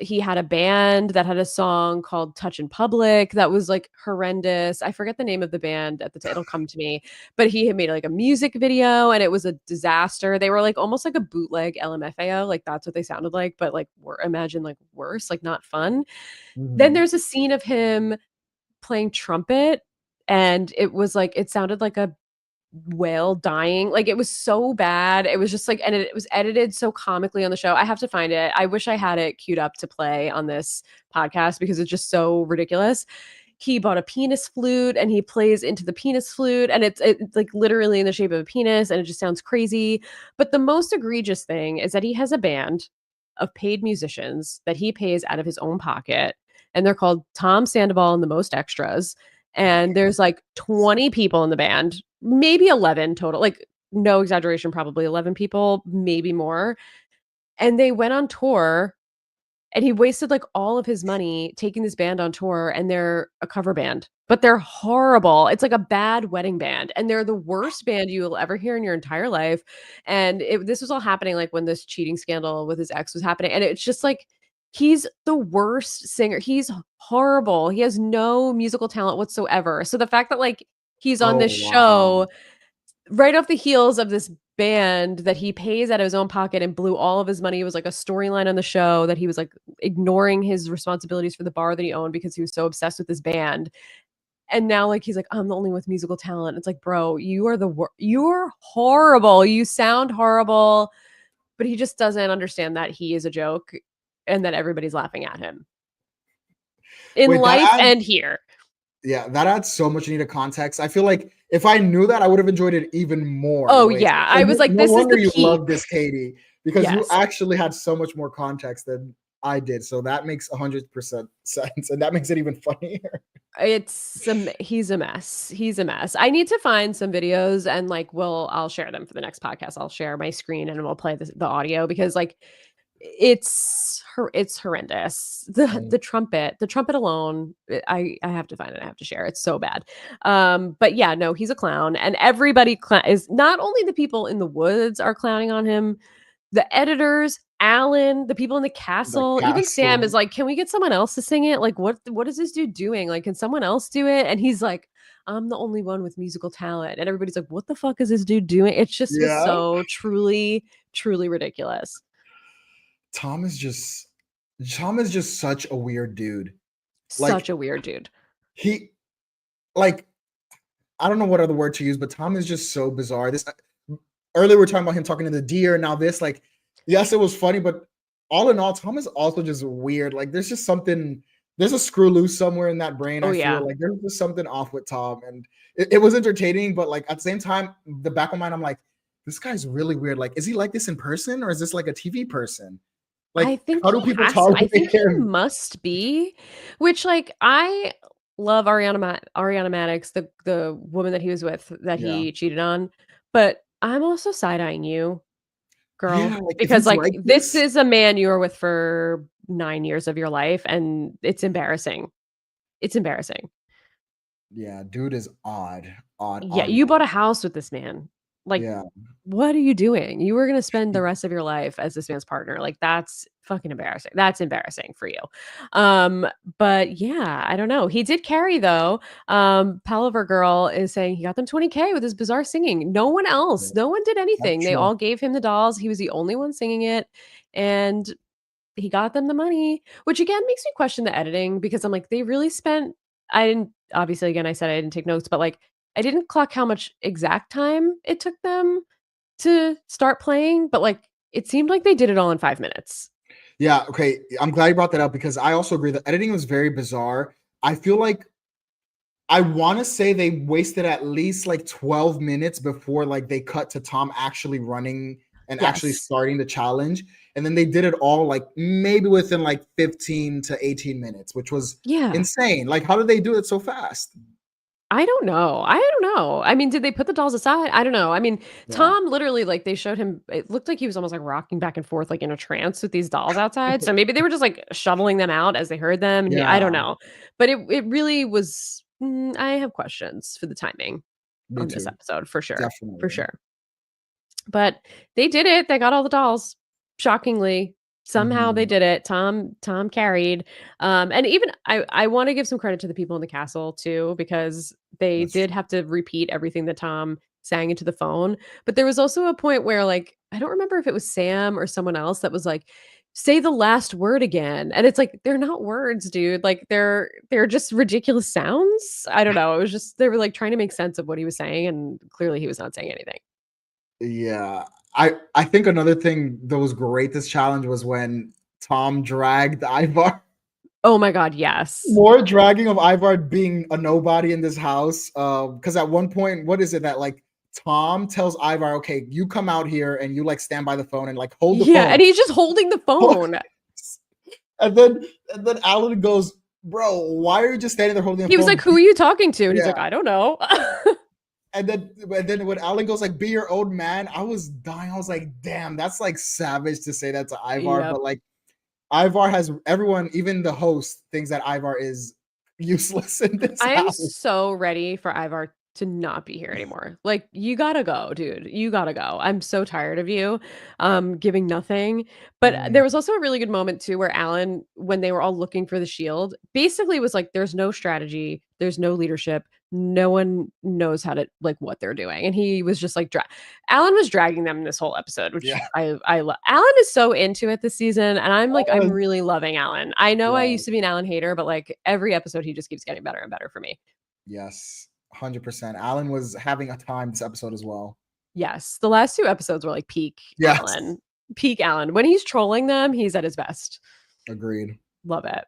he had a band that had a song called Touch in Public that was like horrendous. I forget the name of the band at the time. It'll come to me. But he had made like a music video and it was a disaster. They were like almost like a bootleg LMFAO. Like that's what they sounded like, but like imagine like worse, like not fun. Then mhm. there's a scene of him playing trumpet and it was like it sounded like a whale dying. Like it was so bad. It was just like, and it was edited so comically on the show. I have to find it. I wish I had it queued up to play on this podcast because it's just so ridiculous. He bought a penis flute and he plays into the penis flute and it's like literally in the shape of a penis and it just sounds crazy. But the most egregious thing is that he has a band of paid musicians that he pays out of his own pocket and they're called Tom Sandoval and the Most Extras and there's like 20 people in the band, maybe 11 total, like no exaggeration, probably 11 people, maybe more. And they went on tour and he wasted like all of his money taking this band on tour and they're a cover band, but they're horrible. It's like a bad wedding band and they're the worst band you will ever hear in your entire life. And this was all happening like when this cheating scandal with his ex was happening. And it's just like, he's the worst singer. He's horrible. He has no musical talent whatsoever. So the fact that like he's on Oh, this wow. show right off the heels of this band that he pays out of his own pocket and blew all of his money. It was like a storyline on the show that he was like ignoring his responsibilities for the bar that he owned because he was so obsessed with this band. And now like he's like, I'm the only one with musical talent. It's like, bro, you are you're horrible. You sound horrible. But he just doesn't understand that he is a joke and that everybody's laughing at him in Wait, that life adds, and here. yeah, that adds so much needed context. I feel like if I knew that, I would have enjoyed it even more in a Oh way. yeah. So I was like, no this is wonder the you peak. love this, Katie, because you Yes. actually had so much more context than I did. So that makes 100% sense, and that makes it even funnier. He's a mess. He's a mess. I need to find some videos and like I'll share them for the next podcast. I'll share my screen and we'll play the audio because like it's horrendous. The trumpet alone, I have to find it. I have to share. It's so bad. But yeah, no, he's a clown and everybody is not only the people in the woods are clowning on him, the editors, Alan, the people in the The castle, even Sam is castle. like, "Can we get someone else to sing it? Like, what is this dude doing? Like, can someone else do it?" And he's like, "I'm the only one with musical talent." And everybody's like, "What the fuck is this dude doing?" It just was Yeah. so truly, truly ridiculous. Tom is just Tom is just such a weird dude. Such Like a weird dude. he like I don't know what other word to use, but Tom is just so bizarre. This earlier we are talking about him talking to the deer. Now this, like, yes, it was funny, but all in all, Tom is also just weird. Like, there's just something. There's a screw loose somewhere in that brain. Oh I feel yeah. like there's just something off with Tom, and it was entertaining, but like at the same time, the back of my mind, I'm like, this guy's really weird. Like, is he like this in person, or is this like a TV person? I Like, think how do he people has to. I tolerate think he him? must be, which like I love Ariana Madix, the woman that he was with that Yeah, he cheated on, but I'm also side-eyeing you, girl, yeah. Like, if because he's like like this this, is a man you were with for 9 years of your life and it's embarrassing. It's embarrassing. yeah, dude is odd, odd, Yeah, odd. you bought a house with this man. Like, Yeah. what are you doing? You were gonna spend the rest of your life as this man's partner. Like, that's fucking embarrassing. That's embarrassing for you. Um, but yeah, I don't know. He did carry though. Palaver Girl is saying he got them 20K with his bizarre singing. No one did That's anything. They true. all gave him the dolls. He was the only one singing it. And he got them the money, which again makes me question the editing because I'm like, they really spent I didn't obviously again I said I didn't take notes, but like I didn't clock how much exact time it took them to start playing, but like it seemed like they did it all in 5 minutes. Yeah, okay. I'm glad you brought that up because I also agree that editing was very bizarre. I feel like I want to say they wasted at least like 12 minutes before like they cut to Tom actually running and actually Yes. starting the challenge. And then they did it all like maybe within like 15 to 18 minutes, which was Yeah. insane. Like, how did they do it so fast? I don't know. I don't know. I mean, did they put the dolls aside? I don't know. I mean, Yeah. Tom literally like they showed him it looked like he was almost like rocking back and forth like in a trance with these dolls outside. So maybe they were just like shoveling them out as they heard them and I don't Yeah, know. But it really was I have questions for the timing me on this too. episode for sure. For Definitely. sure. But they did it. They got all the dolls. Shockingly, somehow they did it. Tom carried. And even I want to give some credit to the people in the castle too, because they That's did have to repeat everything that Tom sang into the phone. But there was also a point where, like, I don't remember if it was Sam or someone else that was like, say the last word again. And it's like, they're not words, dude. Like they're just ridiculous sounds. I don't know. It was just they were like trying to make sense of what he was saying, and clearly he was not saying anything. Yeah. I think another thing that was great this challenge was when Tom dragged Ivar. Oh my god, yes. More dragging of Ivar being a nobody in this house. Because at one point, what is it that like Tom tells Ivar, okay, you come out here and you like stand by the phone and like hold the Yeah, phone. and he's just holding the phone. And then Alan goes, bro, why are you just standing there holding the phone? He was like, who are you talking to? And he's Yeah. like, I don't know. And then when Alan goes like, be your own man, I was dying. I was like, damn, that's like savage to say that to Ivar. Yep. But like Ivar has everyone, even the host, thinks that Ivar is useless in this I am house. so ready for Ivar to not be here anymore. Like, you gotta go, dude. You gotta go. I'm so tired of you giving nothing. But there was also a really good moment too where Alan, when they were all looking for the shield, basically was like, there's no strategy, there's no leadership, no one knows how to like what they're doing. And he was just like Alan was dragging them this whole episode, which Yeah. I love. Alan is so into it this season, and I'm like, I'm Alan- really loving Alan. I know I Yeah. used to be an Alan hater, but like every episode he just keeps getting better and better for me. Yes, 100%. Alan was having a time this episode as well. Yes, the last 2 episodes were like peak Yes. Alan. Peak Alan. When he's trolling them, he's at his best. Agreed. Love it.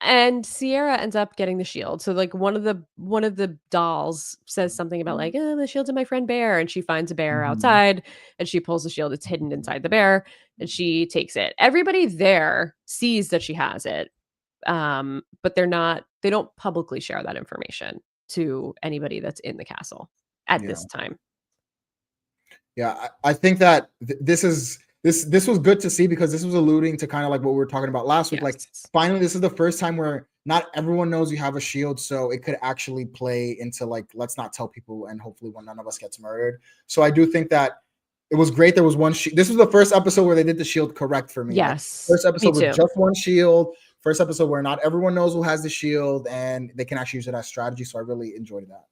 And Sierra ends up getting the shield. So like one of the dolls says something about like, oh, the shield's in my friend Bear, and she finds a bear outside and she pulls the shield. It's hidden inside the bear, and she takes it. Everybody there sees that she has it. But they don't publicly share that information to anybody that's in the castle at this time. Yeah, I think that this was good to see, because this was alluding to kind of like what we were talking about last week. Like, finally, this is the first time where not everyone knows you have a shield, so it could actually play into like, let's not tell people, and hopefully none of us gets murdered. So I do think that it was great. There was one this was the first episode where they did the shield correct for me. Yes. Like, first episode with just one shield. First episode where not everyone knows who has the shield, and they can actually use it as strategy. So I really enjoyed that.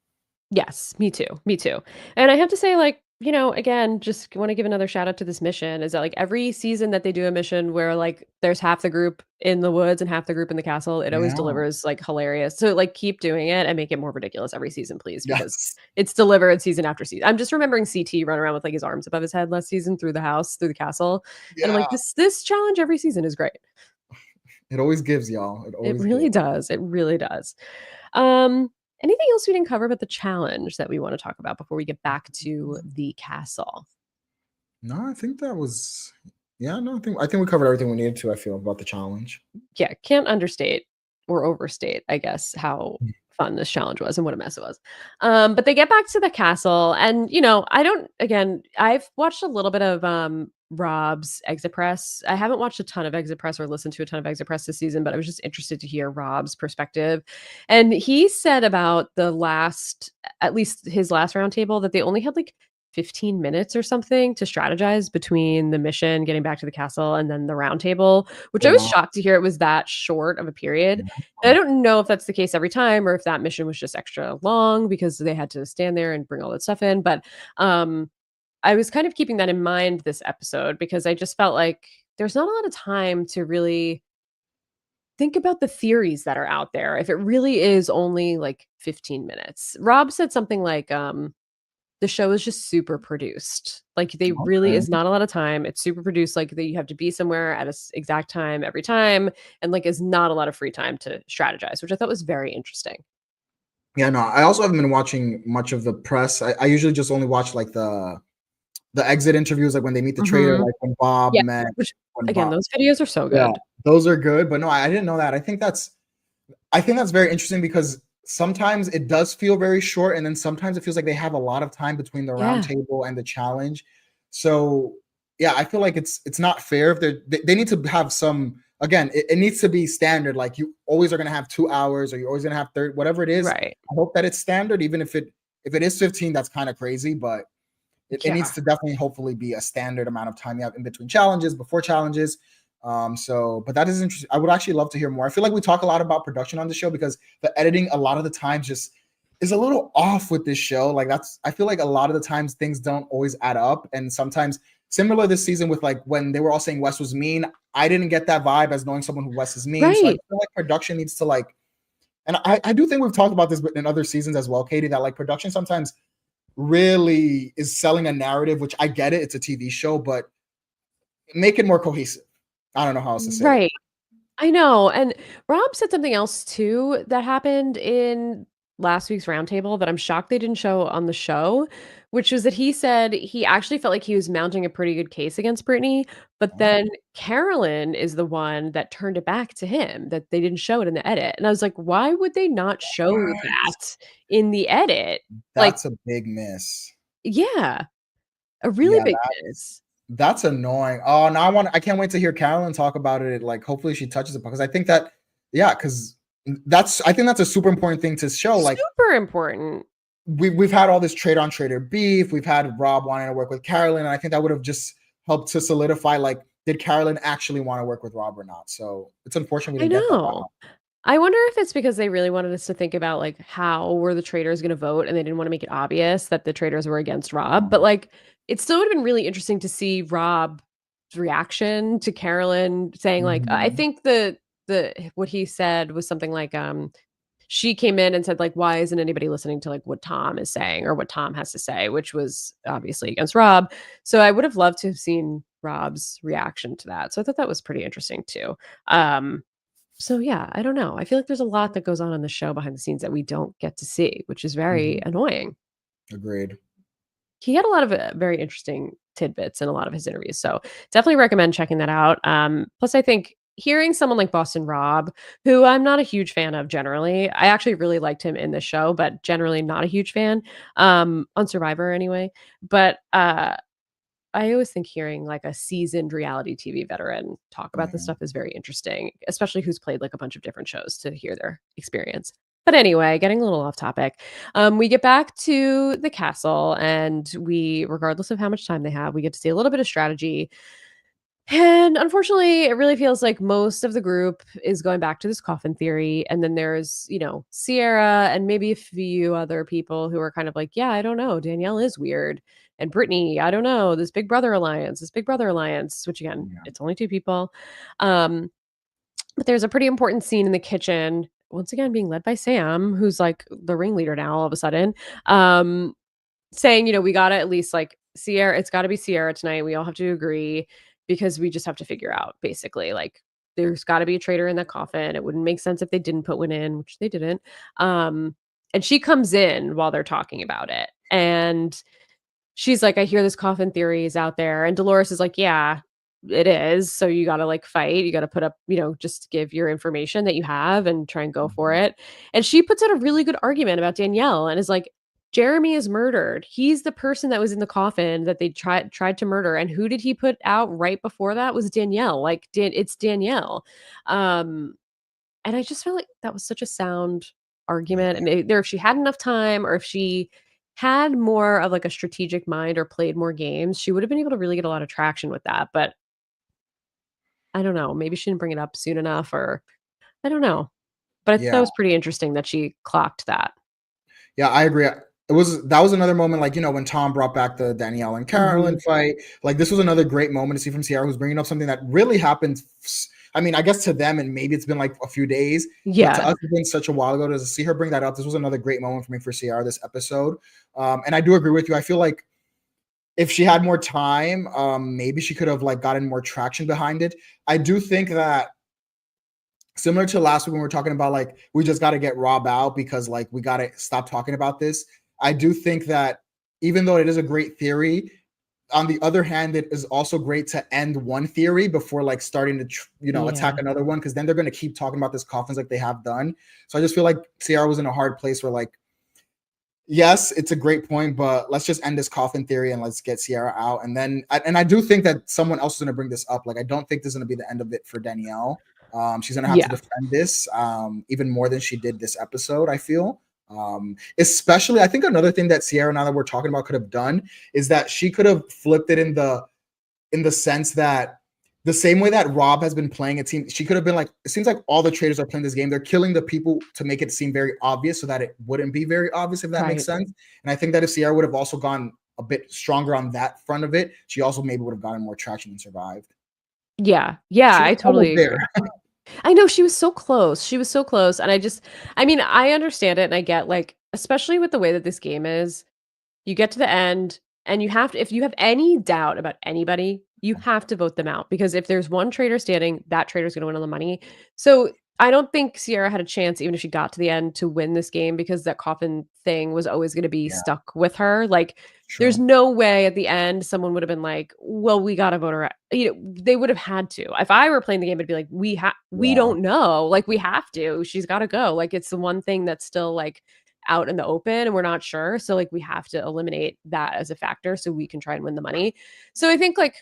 Yes, me too. Me too. And I have to say, like, you know, again, just want to give another shout out to this mission is that like every season that they do a mission where like there's half the group in the woods and half the group in the castle, it always delivers like hilarious. So like keep doing it and make it more ridiculous every season, please, because it's delivered season after season. I'm just remembering CT run around with like his arms above his head last season through the castle. And I'm like, this challenge every season is great. It always gives, y'all. It really does. It really does. Anything else we didn't cover about the challenge that we want to talk about before we get back to the castle? No, I think that was, I think we covered everything we needed to, I feel, about the challenge. Yeah, can't understate or overstate, I guess, how fun this challenge was and what a mess it was. But they get back to the castle, and you know, I've watched a little bit of Rob's Exit Press. I haven't watched a ton of Exit Press or listened to a ton of Exit Press this season, but I was just interested to hear Rob's perspective. And he said about at least his last roundtable, that they only had like 15 minutes or something to strategize between the mission, getting back to the castle, and then the roundtable, which I was shocked to hear it was that short of a period. And I don't know if that's the case every time or if that mission was just extra long because they had to stand there and bring all that stuff in. But I was kind of keeping that in mind this episode because I just felt like there's not a lot of time to really think about the theories that are out there if it really is only like 15 minutes. Rob said something like the show is just super produced. Like they really is not a lot of time. It's super produced. Like you have to be somewhere at an exact time every time, and like is not a lot of free time to strategize, which I thought was very interesting. Yeah, no, I also haven't been watching much of the press. I usually just only watch like the exit interviews, like when they meet the traitor, like when Bob met. Those videos are so good. Yeah, those are good, but no, I didn't know that. I think that's very interesting because sometimes it does feel very short, and then sometimes it feels like they have a lot of time between the round table and the challenge. So yeah, I feel like it's not fair if they need to have some. Again, it needs to be standard. Like you always are going to have 2 hours, or you're always going to have 30, whatever it is. Right. I hope that it's standard, even if it is 15. That's kind of crazy, but It needs to definitely, hopefully, be a standard amount of time you have in between challenges, before challenges. But that is interesting. I would actually love to hear more. I feel like we talk a lot about production on the show because the editing a lot of the times just is a little off with this show. Like I feel like a lot of the times things don't always add up. And sometimes similar this season with like when they were all saying Wes was mean, I didn't get that vibe as knowing someone who Wes is mean. Right. So I feel like production needs to like, and I do think we've talked about this in other seasons as well, Katie, that like production sometimes really is selling a narrative, which I get it. It's a TV show, but make it more cohesive. I don't know how else to say Right. it. I know. And Rob said something else too that happened in last week's roundtable that I'm shocked they didn't show on the show, which was that he said he actually felt like he was mounting a pretty good case against Brittany, but then Carolyn is the one that turned it back to him, that they didn't show it in the edit. And I was like, why would they not show that in the edit? Like, That's a big miss. yeah, a really big miss. That's annoying. Oh, now I can't wait to hear Carolyn talk about it. Like, hopefully she touches it because I think that, because I think that's a super important thing to show. Like, super important. We've had all this trade on trader beef. We've had Rob wanting to work with Carolyn, and I think that would have just helped to solidify, like, did Carolyn actually want to work with Rob or not? So it's unfortunate we didn't get that. Wow. I wonder if it's because they really wanted us to think about like how were the Traitors going to vote, and they didn't want to make it obvious that the Traitors were against Rob. But like, it still would have been really interesting to see Rob's reaction to Carolyn saying like, I think the what he said was something like, she came in and said like, why isn't anybody listening to like what Tom is saying or what Tom has to say, which was obviously against Rob. So I would have loved to have seen Rob's reaction to that. So I thought that was pretty interesting too. So yeah, I don't know. I feel like there's a lot that goes on in the show behind the scenes that we don't get to see, which is very annoying. Agreed. He had a lot of very interesting tidbits in a lot of his interviews. So definitely recommend checking that out. Plus, I think hearing someone like Boston Rob, who I'm not a huge fan of generally, I actually really liked him in the show, but generally not a huge fan on Survivor anyway. But I always think hearing like a seasoned reality TV veteran talk about this stuff is very interesting, especially who's played like a bunch of different shows, to hear their experience. But anyway, getting a little off topic, we get back to the castle, and regardless of how much time they have, we get to see a little bit of strategy. And unfortunately, it really feels like most of the group is going back to this coffin theory. And then there's, Sierra and maybe a few other people who are kind of like, yeah, I don't know. Danielle is weird. And Brittany, I don't know. This Big Brother alliance, which again, it's only two people. But there's a pretty important scene in the kitchen, once again, being led by Sam, who's like the ringleader now all of a sudden, saying, we got to at least like Sierra, it's got to be Sierra tonight. We all have to agree, because we just have to figure out, basically, like, there's got to be a traitor in that coffin. It wouldn't make sense if they didn't put one in, which they didn't. And she comes in while they're talking about it. And she's like, I hear this coffin theory is out there. And Dolores is like, yeah, it is. So you got to like fight. You got to put up, just give your information that you have and try and go for it. And she puts out a really good argument about Danielle and is like, Jeremy is murdered. He's the person that was in the coffin that they tried to murder. And who did he put out right before that? Was Danielle. Like, it's Danielle. And I just feel like that was such a sound argument. And either if she had enough time, or if she had more of like a strategic mind or played more games, she would have been able to really get a lot of traction with that. But I don't know. Maybe she didn't bring it up soon enough, or I don't know. But I thought that was pretty interesting that she clocked that. Yeah, I agree. That was another moment, like, when Tom brought back the Danielle and Carolyn fight. Like, this was another great moment to see from Sierra, who's bringing up something that really happened. I mean, I guess to them, and maybe it's been like a few days. Yeah. But to us, it's been such a while ago to see her bring that up. This was another great moment for me for Sierra this episode. And I do agree with you. I feel like if she had more time, maybe she could have like gotten more traction behind it. I do think that, similar to last week when we were talking about like, we just got to get Rob out because like we got to stop talking about this. I do think that even though it is a great theory, on the other hand, it is also great to end one theory before like starting to, attack another one, because then they're going to keep talking about this coffins like they have done. So I just feel like Sierra was in a hard place where like, yes, it's a great point, but let's just end this coffin theory and let's get Sierra out. And then, and I do think that someone else is going to bring this up. Like, I don't think this is going to be the end of it for Danielle. She's going to have to defend this even more than she did this episode, I feel. Especially, I think another thing that Sierra, now that we're talking about, could have done is that she could have flipped it in the sense that the same way that Rob has been playing, it seems she could have been like, it seems like all the traitors are playing this game. They're killing the people to make it seem very obvious so that it wouldn't be very obvious, if that makes sense. And I think that if Sierra would have also gone a bit stronger on that front of it, she also maybe would have gotten more traction and survived. Yeah, I totally agree. I know, she was so close. She was so close. And I mean, I understand it, and I get, like, especially with the way that this game is, you get to the end and you have to, if you have any doubt about anybody, you have to vote them out, because if there's one traitor standing, that traitor's going to win all the money. So I don't think Sierra had a chance, even if she got to the end, to win this game, because that coffin thing was always going to be stuck with her. Like, there's no way at the end someone would have been like, well, we got to vote her out. You know, they would have had to. If I were playing the game, it'd be like, we don't know. Like, we have to. She's got to go. Like, it's the one thing that's still, like, out in the open and we're not sure. So, like, we have to eliminate that as a factor so we can try and win the money. So I think, like,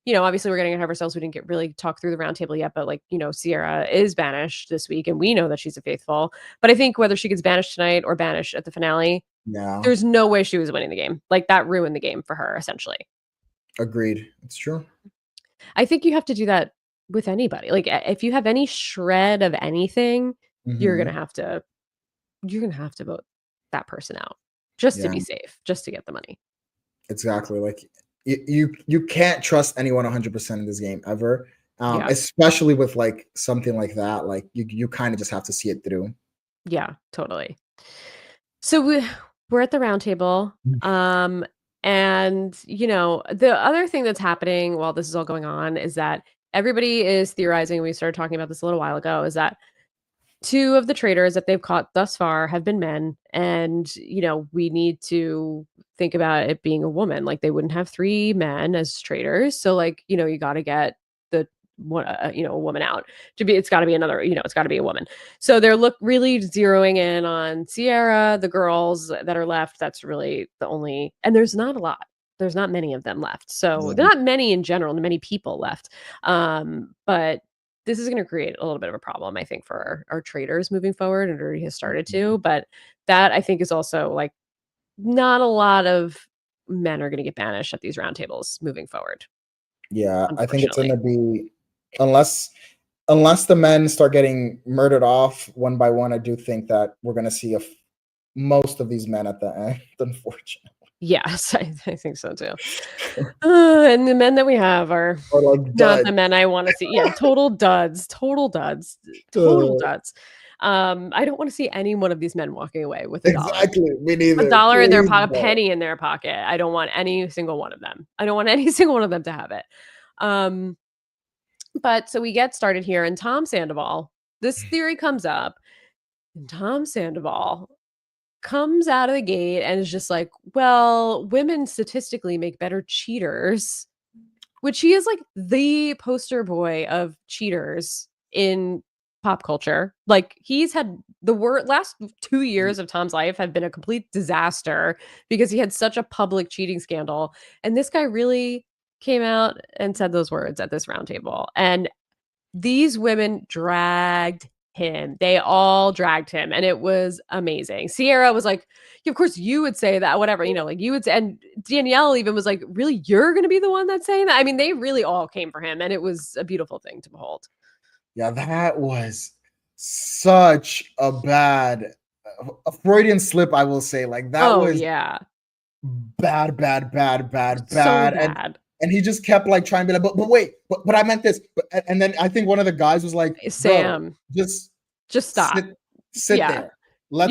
you know, obviously we're getting ahead of ourselves. We didn't get really talk through the roundtable yet, but, like, you know, Sierra is banished this week and we know that she's a faithful. But I think whether she gets banished tonight or banished at the finale, there's no way she was winning the game. Like, that ruined the game for her, essentially. Agreed. It's true. I think you have to do that with anybody. Like, if you have any shred of anything, you're gonna have to vote that person out just to be safe, just to get the money. Exactly. Like, you can't trust anyone 100% in this game ever, especially with, like, something like that. Like, you kind of just have to see it through. Yeah, totally. So we're at the round table. And, you know, the other thing that's happening while this is all going on is that everybody is theorizing, we started talking about this a little while ago, is that 2 of the traitors that they've caught thus far have been men. And, you know, we need to think about it being a woman. Like, they wouldn't have 3 men as traitors. So, like, you know, you got to get the one, you know, a woman out to be, it's got to be another, you know, it's got to be a woman. So they're really zeroing in on Sierra, the girls that are left. That's really the only, and there's not a lot. There's not many of them left. So they're not many in general, many people left. But this is going to create a little bit of a problem, I think, for our traitors moving forward, and it already has started to. But that, I think, is also, like, not a lot of men are going to get banished at these roundtables moving forward. Yeah, I think it's going to be, unless the men start getting murdered off one by one, I do think that we're going to see most of these men at the end, unfortunately. Yes, I think so too. And the men that we have are like not the men I want to see. Yeah, total duds. I don't want to see any one of these men walking away with $1. Exactly, me neither. $1 in their pocket, a penny in their pocket. I don't want any single one of them. I don't want any single one of them to have it. But so we get started here, and Tom Sandoval, this theory comes up, and Tom Sandoval comes out of the gate and is just like, well, women statistically make better cheaters, which he is, like, the poster boy of cheaters in pop culture. Like, he's had the last 2 years of Tom's life have been a complete disaster because he had such a public cheating scandal. And this guy really came out and said those words at this roundtable. And these women dragged him. They all dragged him, and it was amazing. Sierra was like, yeah, of course you would say that, whatever, you know, like, you would say, and Danielle even was like, really, you're going to be the one that's saying that? I mean, they really all came for him, and it was a beautiful thing to behold. Yeah, that was such a Freudian slip, I will say. Like, that was bad. So bad. And he just kept, like, trying to be like, but wait, but I meant this. And then I think one of the guys was like, Sam, just stop. Sit there. Let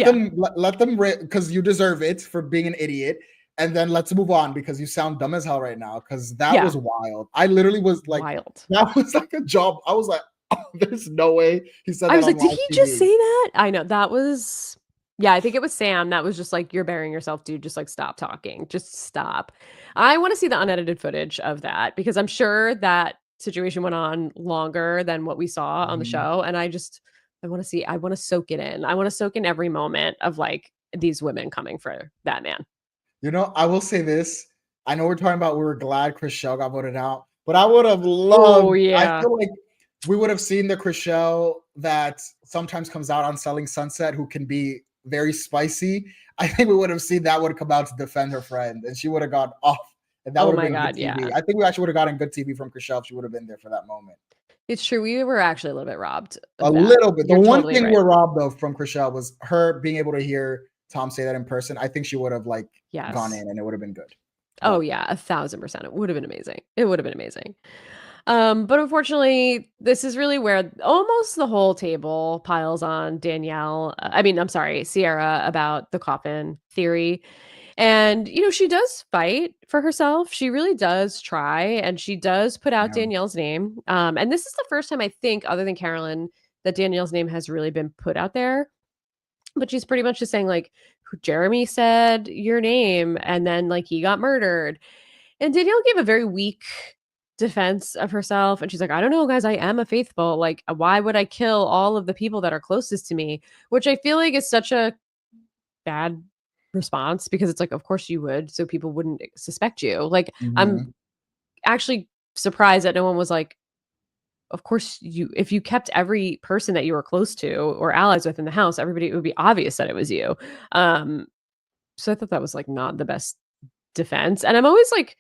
them, because you deserve it for being an idiot. And then let's move on, because you sound dumb as hell right now. Because that was wild. I literally was like, that was like a job. I was like, oh, there's no way he said that. I was like, did he just say that? I know, that was, I think it was Sam that was just like, you're burying yourself, dude. Just, like, stop talking. Just stop. I want to see the unedited footage of that, because I'm sure that situation went on longer than what we saw on the show. And I want to soak it in. I want to soak in every moment of, like, these women coming for that man. You know, I will say this. I know we're talking about, we were glad Chriselle got voted out, but I would have loved, I feel like we would have seen the Chriselle that sometimes comes out on Selling Sunset, who can be very spicy, I think we would have seen that would come out to defend her friend, and she would have gone off, and that Oh would have my been God, good TV. yeah. I think we actually would have gotten good TV from Chriselle if she would have been there for that moment. It's true. We were actually a little bit robbed A of that. little bit. The You're one totally thing right. we're robbed of from Chriselle was her being able to hear Tom say that in person. I think she would have gone Yes. in, and it would have been good. Oh yeah, 1,000%. It would have been amazing. It would have been amazing. But unfortunately, this is really where almost the whole table piles on Danielle. I mean, I'm sorry, Sierra about the coffin theory. And, she does fight for herself. She really does try, and she does put out Yeah. Danielle's name. And this is the first time I think, other than Carolyn, that Danielle's name has really been put out there. But she's pretty much just saying, like, Jeremy said your name, and then, like, he got murdered. And Danielle gave a very weak defense of herself. And she's like, I don't know, guys, I am a faithful. Like, why would I kill all of the people that are closest to me? Which I feel like is such a bad response because it's like, of course you would. So people wouldn't suspect you. Like, I'm Mhm. actually surprised that no one was like, of course if you kept every person that you were close to or allies with in the house, everybody, it would be obvious that it was you. Um, so I thought that was like not the best defense. And I'm always like,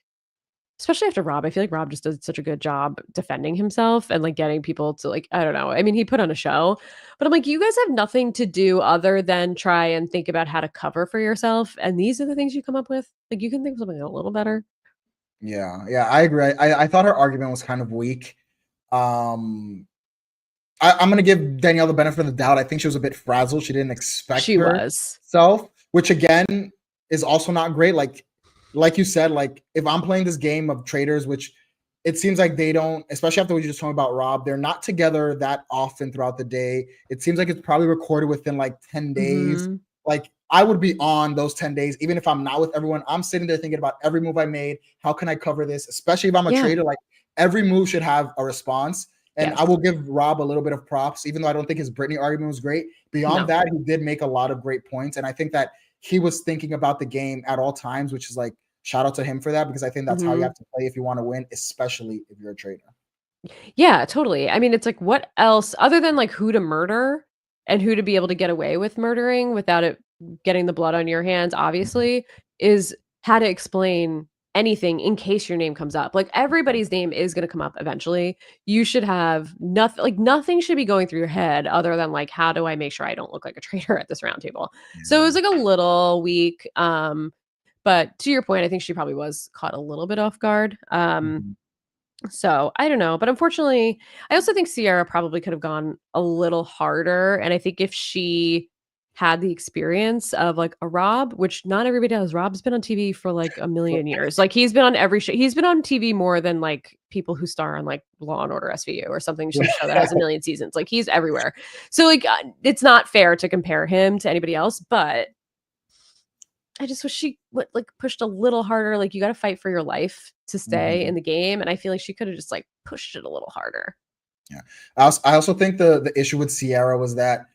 especially after Rob, I feel like Rob just does such a good job defending himself and, like, getting people to, like, I don't know. I mean, he put on a show, but I'm like, you guys have nothing to do other than try and think about how to cover for yourself, and these are the things you come up with? Like, you can think of something a little better. Yeah, I agree. I thought her argument was kind of weak. Um, I'm gonna give Danielle the benefit of the doubt. I think she was a bit frazzled. She didn't expect She was. herself, which again is also not great. Like you said, like if I'm playing this game of Traitors, which it seems like they don't, especially after we just talked about Rob, they're not together that often throughout the day. It seems like it's probably recorded within like 10 days. Mhm. Like I would be on those 10 days, even if I'm not with everyone. I'm sitting there thinking about every move I made. How can I cover this? Especially if I'm a Yeah. traitor, like every move should have a response. And I Yes. will give Rob a little bit of props, even though I don't think his Britney argument was great. Beyond No. that, he did make a lot of great points. And I think that he was thinking about the game at all times, which is like, shout out to him for that, because I think that's how you Mhm. have to play if you want to win, especially if you're a traitor. Yeah, totally. I mean, it's like, what else other than, like, who to murder and who to be able to get away with murdering without it getting the blood on your hands, obviously, is how to explain anything in case your name comes up. Like, everybody's name is gonna come up eventually. You should have nothing should be going through your head other than, like, how do I make sure I don't look like a traitor at this round table? So, it was, like, a little weak, but to your point, I think she probably was caught a little bit off guard. Mhm. So I don't know, but unfortunately, I also think Sierra probably could have gone a little harder. And I think if she had the experience of like a Rob, which not everybody does. Rob's been on TV for like a million years. Like he's been on every show. He's been on TV more than like people who star on like Law and Order SVU or something, some show that has a million seasons. Like he's everywhere. So like it's not fair to compare him to anybody else, but I just wish she would like pushed a little harder. Like you got to fight for your life to stay in Mhm. the game, and I feel like she could have just like pushed it a little harder. Yeah. I also think the issue with Sierra was that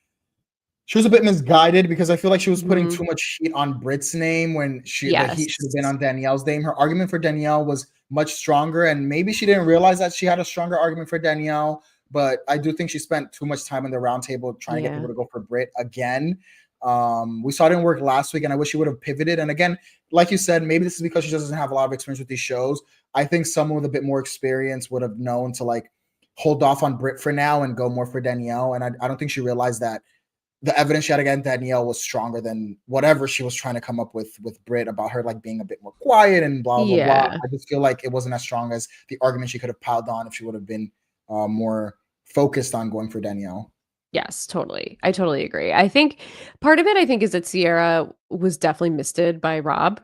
she was a bit misguided, because I feel like she was putting Mhm. too much heat on Brit's name when the Yes. heat should have been on Danielle's name. Her argument for Danielle was much stronger, and maybe she didn't realize that she had a stronger argument for Danielle. But I do think she spent too much time in the roundtable trying to get Yeah. people to go for Brit again. We saw it didn't work last week, and I wish she would have pivoted. And again, like you said, maybe this is because she just doesn't have a lot of experience with these shows. I think someone with a bit more experience would have known to like hold off on Brit for now and go more for Danielle. And I don't think she realized that the evidence she had against Danielle was stronger than whatever she was trying to come up with Brit about her like being a bit more quiet and blah blah blah. Yeah. I just feel like it wasn't as strong as the argument she could have piled on if she would have been more focused on going for Danielle. Yes, totally. I totally agree. I think part of it, I think, is that Sierra was definitely misted by Rob,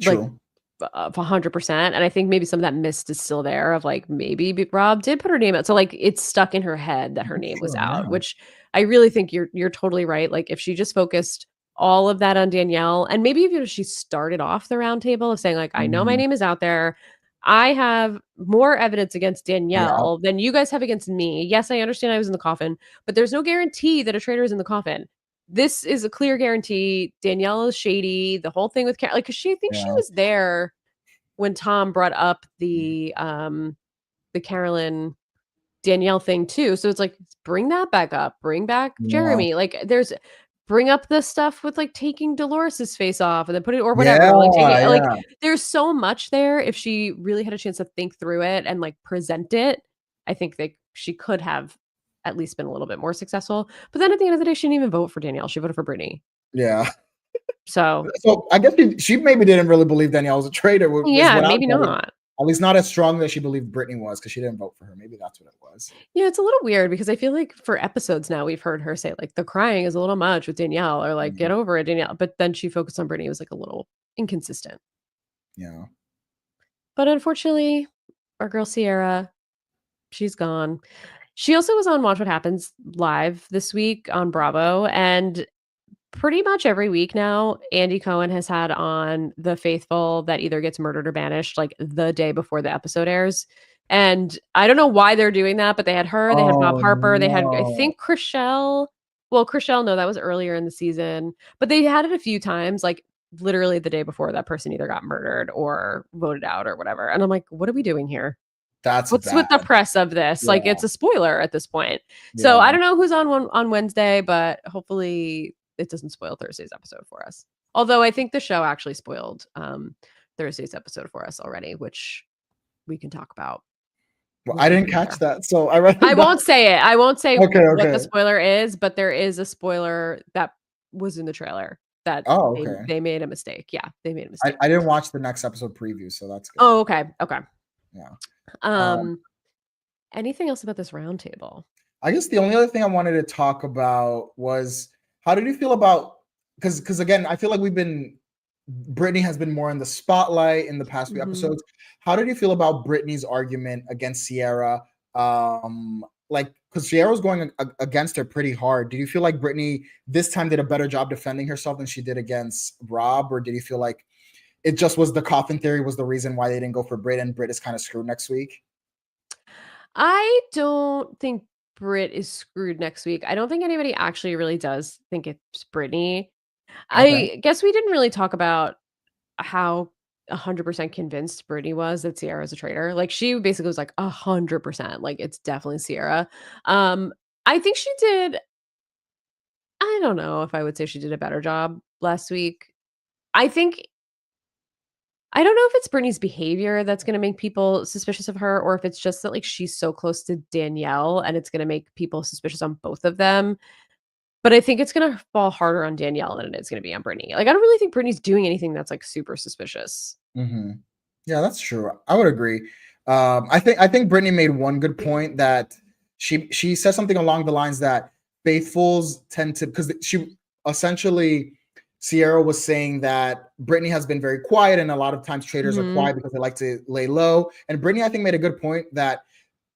like True. 100%. And I think maybe some of that mist is still there of like maybe Rob did put her name out. So like it's stuck in her head that her name was True. out, Yeah. which I really think you're totally right. Like if she just focused all of that on Danielle, and maybe even if she started off the round table of saying, like, I know my Mhm. name is out there. I have more evidence against Yeah. Danielle than you guys have against me. Yes, I understand I was in the coffin, but there's no guarantee that a traitor is in the coffin. This is a clear guarantee. Danielle is shady. The whole thing with like, cause I think she Yeah. was there when Tom brought up the Carolyn Danielle thing too. So it's like bring that back up, bring back Yeah. Jeremy. Like there's bring up the stuff with like taking Dolores's face off and then put it or whatever. Like Yeah. there's so much there. If she really had a chance to think through it and like present it, I think that she could have at least been a little bit more successful. But then at the end of the day, she didn't even vote for Danielle. She voted for Brittany. Yeah. So I guess she maybe didn't really believe Danielle was a traitor. yeah, maybe not. At least not as strong as she believed Brittany was, because she didn't vote for her. Maybe that's what it was. Yeah, it's a little weird because I feel like for episodes now we've heard her say like the crying is a little much with Danielle or like get over it, Danielle. But then she focused on Brittany. It was like a little inconsistent. Yeah. But unfortunately, our girl Sierra, she's gone. She also was on Watch What Happens live this week on Bravo. And pretty much every week now, Andy Cohen has had on the faithful that either gets murdered or banished like the day before the episode airs. And I don't know why they're doing that, but they had her, they had Bob Harper, they had, I think, Chrishell. Well, Chrishell, no, that was earlier in the season, but they had it a few times, like literally the day before that person either got murdered or voted out or whatever. And I'm like, what are we doing here? What's bad. with the press of this? Like, it's a spoiler at this point. So I don't know who's on Wednesday, but hopefully it doesn't spoil Thursday's episode for us. Although I think the show actually spoiled Thursday's episode for us already, which we can talk about. Well, I didn't catch that, so I won't say it. I won't say what the spoiler is, but there is a spoiler that was in the trailer that they made a mistake. Yeah, they made a mistake. I didn't watch the next episode preview, so that's good. Oh, okay. Yeah. Anything else about this roundtable? I guess the only other thing I wanted to talk about was, how did you feel about, because again, I feel like Brittany has been more in the spotlight in the past few episodes. How did you feel about Brittany's argument against Sierra? Because Sierra was going against her pretty hard. Did you feel like Brittany this time did a better job defending herself than she did against Rob? Or did you feel like it just was the coffin theory was the reason why they didn't go for Britt, and Britt is kind of screwed next week? I don't think Britt is screwed next week. I don't think anybody actually really does think it's Brittany. Okay. I guess we didn't really talk about how 100% convinced Brittany was that Sierra is a traitor. Like, she basically was like 100%, like it's definitely Sierra. I think she did. I don't know if I would say she did a better job last week. I don't know if it's Brittany's behavior that's going to make people suspicious of her, or if it's just that like she's so close to Danielle and it's going to make people suspicious on both of them. But I think it's going to fall harder on Danielle than it is going to be on Brittany. Like, I don't really think Brittany's doing anything that's like super suspicious. Yeah, that's true. I would agree. I think Brittany made one good point, that she said something along the lines that faithfuls tend to, because she essentially, Sierra was saying that Brittany has been very quiet, and a lot of times traitors are quiet because they like to lay low. And Brittany, I think, made a good point that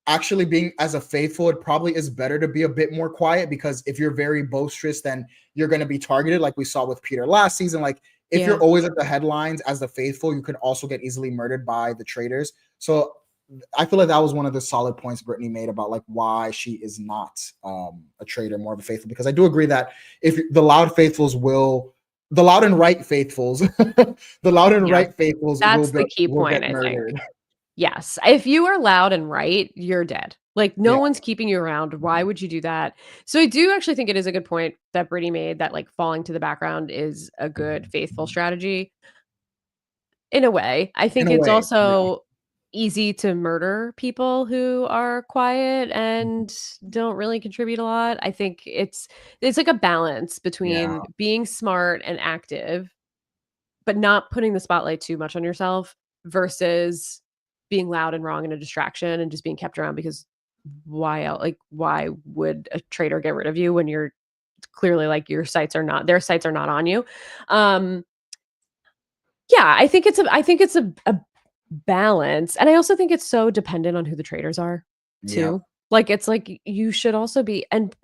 actually being as a faithful, it probably is better to be a bit more quiet, because if you're very boisterous, then you're going to be targeted, like we saw with Peter last season. Like, if you're always at the headlines as the faithful, you can also get easily murdered by the traitors. So I feel like that was one of the solid points Brittany made about like why she is not a traitor, more of a faithful, because I do agree that if the loud faithfuls will, the loud and right faithfuls, that's the key point, I think. Yes. If you are loud and right, you're dead. Like, no one's keeping you around. Why would you do that? So I do actually think it is a good point that Brittany made, that like falling to the background is a good faithful strategy. In a way. I think it's also easy to murder people who are quiet and don't really contribute a lot. I think it's like a balance between being smart and active, but not putting the spotlight too much on yourself, versus being loud and wrong and a distraction and just being kept around because why would a traitor get rid of you when you're clearly like their sights are not on you. I think it's a balance. And I also think it's so dependent on who the traitors are too. Like, it's like you should also be, and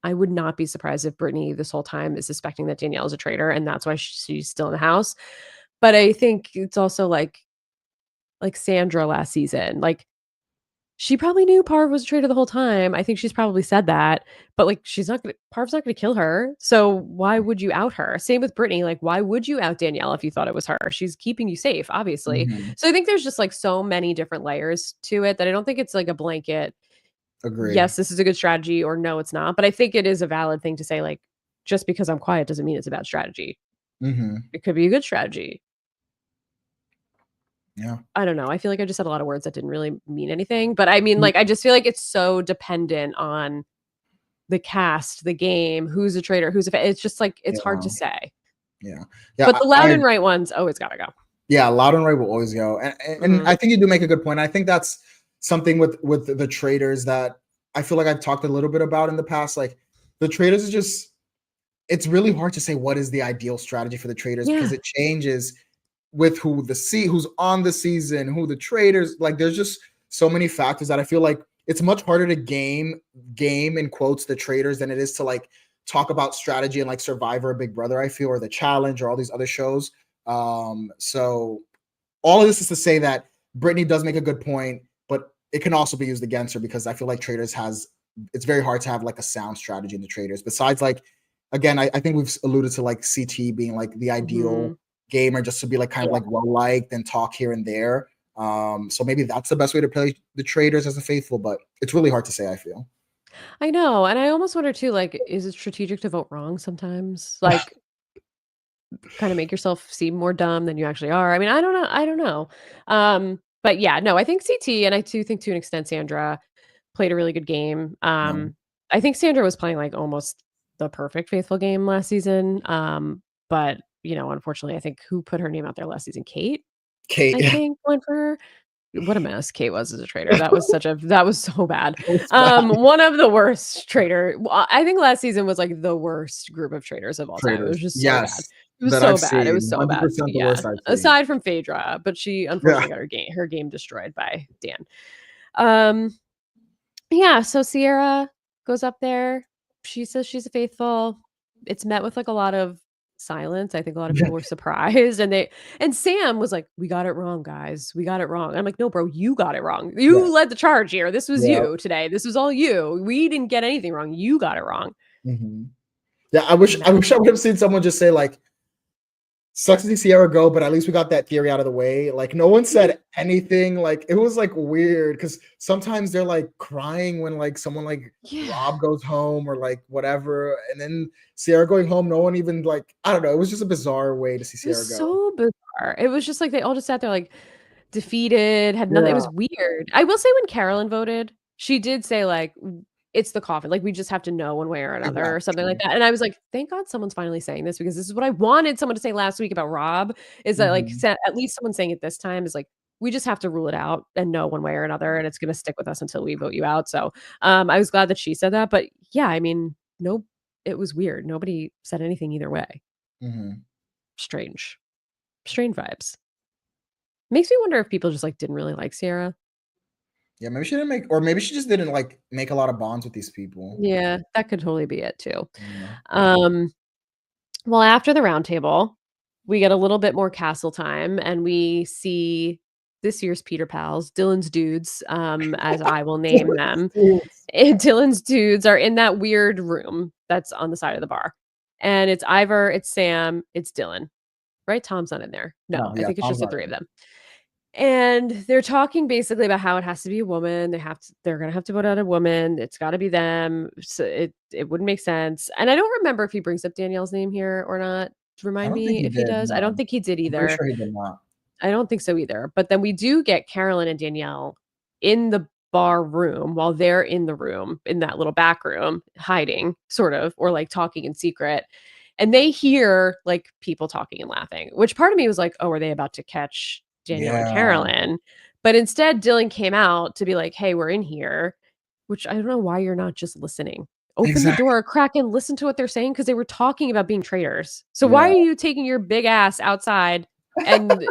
I would not be surprised if Brittany this whole time is suspecting that Danielle is a traitor and that's why she's still in the house. But I think it's also like Sandra last season, like she probably knew Parv was a traitor the whole time. I think she's probably said that, but like Parv's not gonna kill her. So why would you out her? Same with Brittany. Like, why would you out Danielle if you thought it was her? She's keeping you safe, obviously. So I think there's just like so many different layers to it that I don't think it's like a blanket. Agreed. Yes, this is a good strategy, or no, it's not. But I think it is a valid thing to say, like, just because I'm quiet doesn't mean it's a bad strategy. Mm-hmm. It could be a good strategy. Yeah. I don't know. I feel like I just said a lot of words that didn't really mean anything. But I mean, like, I just feel like it's so dependent on the cast, the game, who's a traitor, who's a it's just like it's hard to say. Yeah. But the loud and right ones always gotta go. Yeah, loud and right will always go. And I think you do make a good point. I think that's something with the Traitors that I feel like I've talked a little bit about in the past. Like the Traitors is just, it's really hard to say what is the ideal strategy for the Traitors because it changes with who's on the season, who the Traitors, like there's just so many factors that I feel like it's much harder to game in quotes the Traitors than it is to like talk about strategy and like Survivor or Big Brother, I feel, or The Challenge or all these other shows. So all of this is to say that Brittany does make a good point, but it can also be used against her because I feel like Traitors it's very hard to have like a sound strategy in the Traitors. Besides, like, again, I think we've alluded to like CT being like the ideal gamer just to be like kind of like well-liked and talk here and there. So maybe that's the best way to play the Traitors as a faithful, but it's really hard to say, I feel. I know. And I almost wonder too, like, is it strategic to vote wrong sometimes? Like kind of make yourself seem more dumb than you actually are. I mean, I don't know. But yeah, no, I think CT and I too think to an extent Sandra played a really good game. I think Sandra was playing like almost the perfect faithful game last season. But you know, unfortunately, I think who put her name out there last season? Kate, I think went for her. What a mess Kate was as a traitor. That was so bad. One of the worst traitor. I think last season was like the worst group of traitors of all time. It was just so bad. It was so bad. It was so bad. Yeah. Aside from Phaedra, but she unfortunately got her game destroyed by Dan. Yeah, so Sierra goes up there. She says she's a faithful. It's met with like a lot of silence. I think a lot of people were surprised and Sam was like, "We got it wrong, guys. We got it wrong." I'm like, "No, bro, you got it wrong. You led the charge here. This was you today. This was all you. We didn't get anything wrong. You got it wrong." Yeah, I wish I would have seen someone just say like, "Sucks to see Sierra go, but at least we got that theory out of the way." Like no one said anything. Like it was like weird because sometimes they're like crying when like someone like Rob goes home or like whatever, and then Sierra going home, no one even like, I don't know. It was just a bizarre way to see Sierra go. So bizarre. It was just like they all just sat there like defeated, had nothing. It was weird. I will say when Carolyn voted, she did say like, it's the coffin. Like we just have to know one way or another or something like that. And I was like, thank God someone's finally saying this because this is what I wanted someone to say last week about Rob is that like at least someone saying it this time is like, we just have to rule it out and know one way or another. And it's going to stick with us until we vote you out. So I was glad that she said that. But yeah, I mean, no, it was weird. Nobody said anything either way. Strange vibes. Makes me wonder if people just like didn't really like Sierra. Yeah, maybe she didn't or maybe she just didn't like make a lot of bonds with these people. Yeah, that could totally be it too. Well, after the round table, we get a little bit more castle time and we see this year's Peter Pals, Dylan's dudes, as I will name them. Dylan's dudes are in that weird room that's on the side of the bar. And it's Ivor, it's Sam, it's Dylan. Right? Tom's not in there. No, I think it's just the three of them. And they're talking basically about how it has to be a woman. They're gonna have to vote out a woman. It's got to be them. So it wouldn't make sense. And I don't remember if he brings up Danielle's name here or not. Remind me if he does. No. I don't think he did either. I'm pretty sure he did not. I don't think so either. But then we do get Carolyn and Danielle in the bar room while they're in the room, in that little back room, hiding, sort of, or like talking in secret. And they hear like people talking and laughing, which part of me was like, oh, are they about to catch Danielle and Carolyn? But instead, Dylan came out to be like, hey, we're in here, which I don't know why you're not just listening. Open the door, crack and listen to what they're saying because they were talking about being traitors. So why are you taking your big ass outside and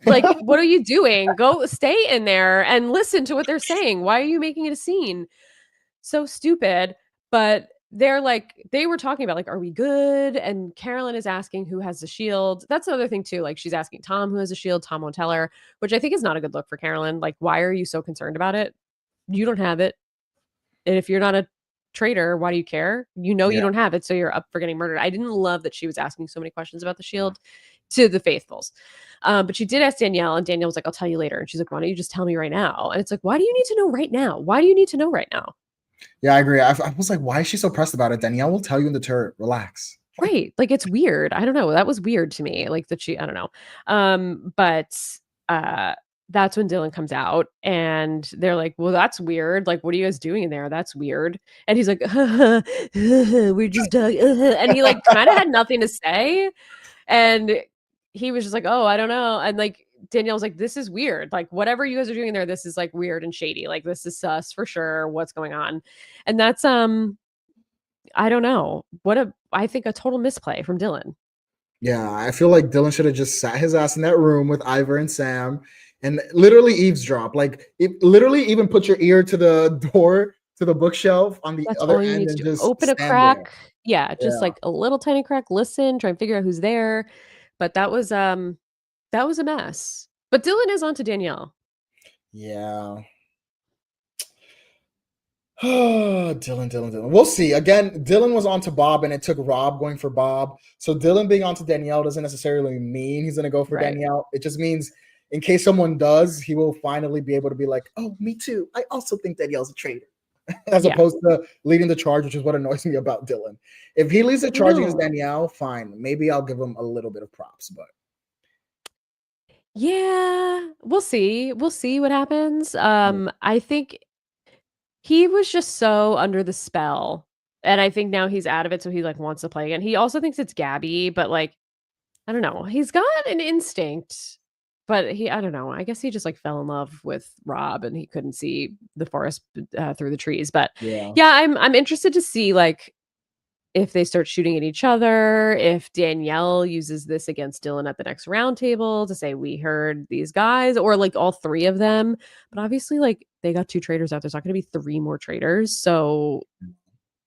like, what are you doing? Go stay in there and listen to what they're saying. Why are you making it a scene? So stupid. But they're like, they were talking about like, are we good? And Carolyn is asking who has the shield. That's the other thing too. Like she's asking Tom who has a shield. Tom won't tell her, which I think is not a good look for Carolyn. Like, why are you so concerned about it? You don't have it. And if you're not a traitor, why do you care? You know you don't have it, so you're up for getting murdered. I didn't love that she was asking so many questions about the shield to the faithfuls. But she did ask Danielle, and Danielle was like, I'll tell you later. And she's like, why don't you just tell me right now? And it's like, why do you need to know right now? Why do you need to know right now? Yeah, I agree. I was like, why is she so pressed about it? Danielle will tell you in the turret. Relax. Right. Like, it's weird. I don't know. That was weird to me. Like that I don't know. But uh that's when Dylan comes out and they're like, well, that's weird. Like, what are you guys doing in there? That's weird. And he's like, we're just talking. And he like kind of had nothing to say. And he was just like, oh, I don't know. And like Danielle was like, this is weird. Like, whatever you guys are doing in there, this is like weird and shady. Like, this is sus for sure. What's going on? And that's I don't know. I think a total misplay from Dylan. Yeah, I feel like Dylan should have just sat his ass in that room with Ivor and Sam and literally eavesdrop. Like, literally even put your ear to the door to the bookshelf on the That's other all you end need and to do. just Open a stand there. crack. Yeah, just Yeah. like a little tiny crack, listen, try and figure out who's there. But that was a mess. But Dylan is on to Danielle. Yeah. Dylan. We'll see. Again, Dylan was on to Bob and it took Rob going for Bob. So Dylan being on to Danielle doesn't necessarily mean he's going to go for Right. Danielle. It just means in case someone does, he will finally be able to be like, oh, me too. I also think Danielle's a traitor. As opposed to leading the charge, which is what annoys me about Dylan. If he leads the charge against Danielle, fine. Maybe I'll give him a little bit of props, but yeah, we'll see. We'll see what happens. I think he was just so under the spell. And I think now he's out of it, so he like wants to play again. He also thinks it's Gabby, but like, I don't know. He's got an instinct, but I don't know. I guess he just like fell in love with Rob and he couldn't see the forest through the trees. But yeah. I'm interested to see like if they start shooting at each other, if Danielle uses this against Dylan at the next roundtable to say, we heard these guys, or like all three of them. But obviously, like they got 2 traitors out. There's not going to be 3 more traitors. So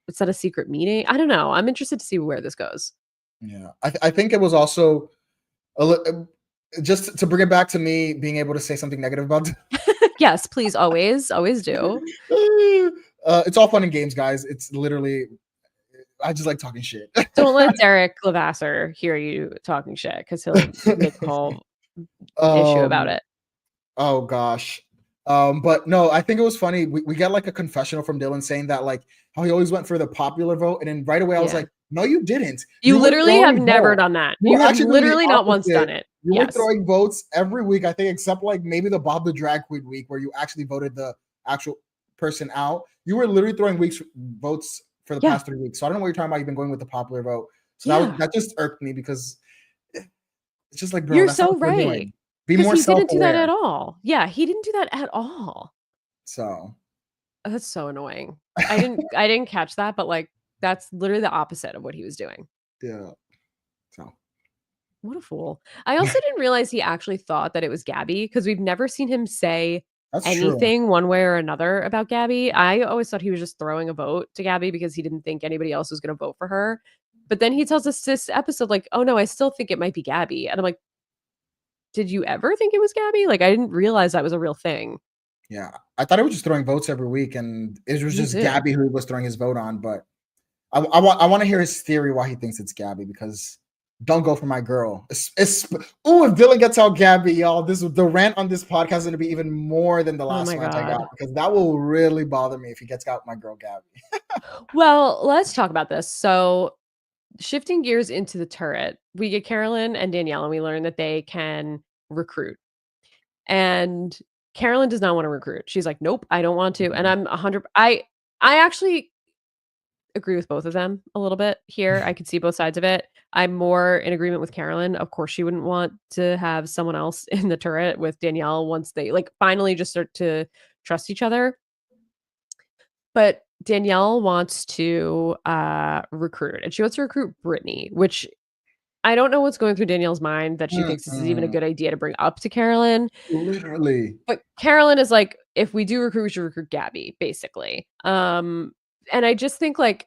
it's not a secret meeting. I don't know. I'm interested to see where this goes. Yeah. I think it was also just to bring it back to me being able to say something negative about Yes, please, always do. It's all fun and games, guys. It's literally I just like talking shit. Don't let Derek Levasseur hear you talking shit because he'll make a whole issue about it. Oh gosh. But no, I think it was funny. We got like a confessional from Dylan saying that like how he always went for the popular vote, and then right away I was like, no, you didn't. You literally have never done that. You have literally not once done it. You were throwing votes every week, I think, except like maybe the Bob the Drag Queen week where you actually voted the actual person out. You were literally throwing votes for the past 3 weeks. So I don't know what you're talking about. You've been going with the popular vote. So that just irked me because it's just like, bro, you're so right. Be more self-aware. He didn't do that at all. Yeah, he didn't do that at all. So that's so annoying. I didn't catch that, but like that's literally the opposite of what he was doing. Yeah. So what a fool. I also didn't realize he actually thought that it was Gabby because we've never seen him say anything one way or another about Gabby. I always thought he was just throwing a vote to Gabby because he didn't think anybody else was going to vote for her. But then he tells us this episode like, oh no, I still think it might be Gabby. And I'm like, did you ever think it was Gabby? Like, I didn't realize that was a real thing. Yeah. I thought he was just throwing votes every week and it was just Gabby who he was throwing his vote on. But I want to hear his theory why he thinks it's Gabby because don't go for my girl. If Dylan gets out Gabby, y'all, the rant on this podcast is going to be even more than the last rant I got because that will really bother me if he gets out my girl Gabby. Well, let's talk about this. So shifting gears into the turret, we get Carolyn and Danielle and we learn that they can recruit. And Carolyn does not want to recruit. She's like, nope, I don't want to. And I'm 100. I actually agree with both of them a little bit here. I could see both sides of it. I'm more in agreement with Carolyn. Of course, she wouldn't want to have someone else in the turret with Danielle once they like finally just start to trust each other. But Danielle wants to recruit, and she wants to recruit Brittany, which I don't know what's going through Danielle's mind that she thinks this is even a good idea to bring up to Carolyn. Literally. But Carolyn is like, if we do recruit, we should recruit Gabby, basically. And I just think like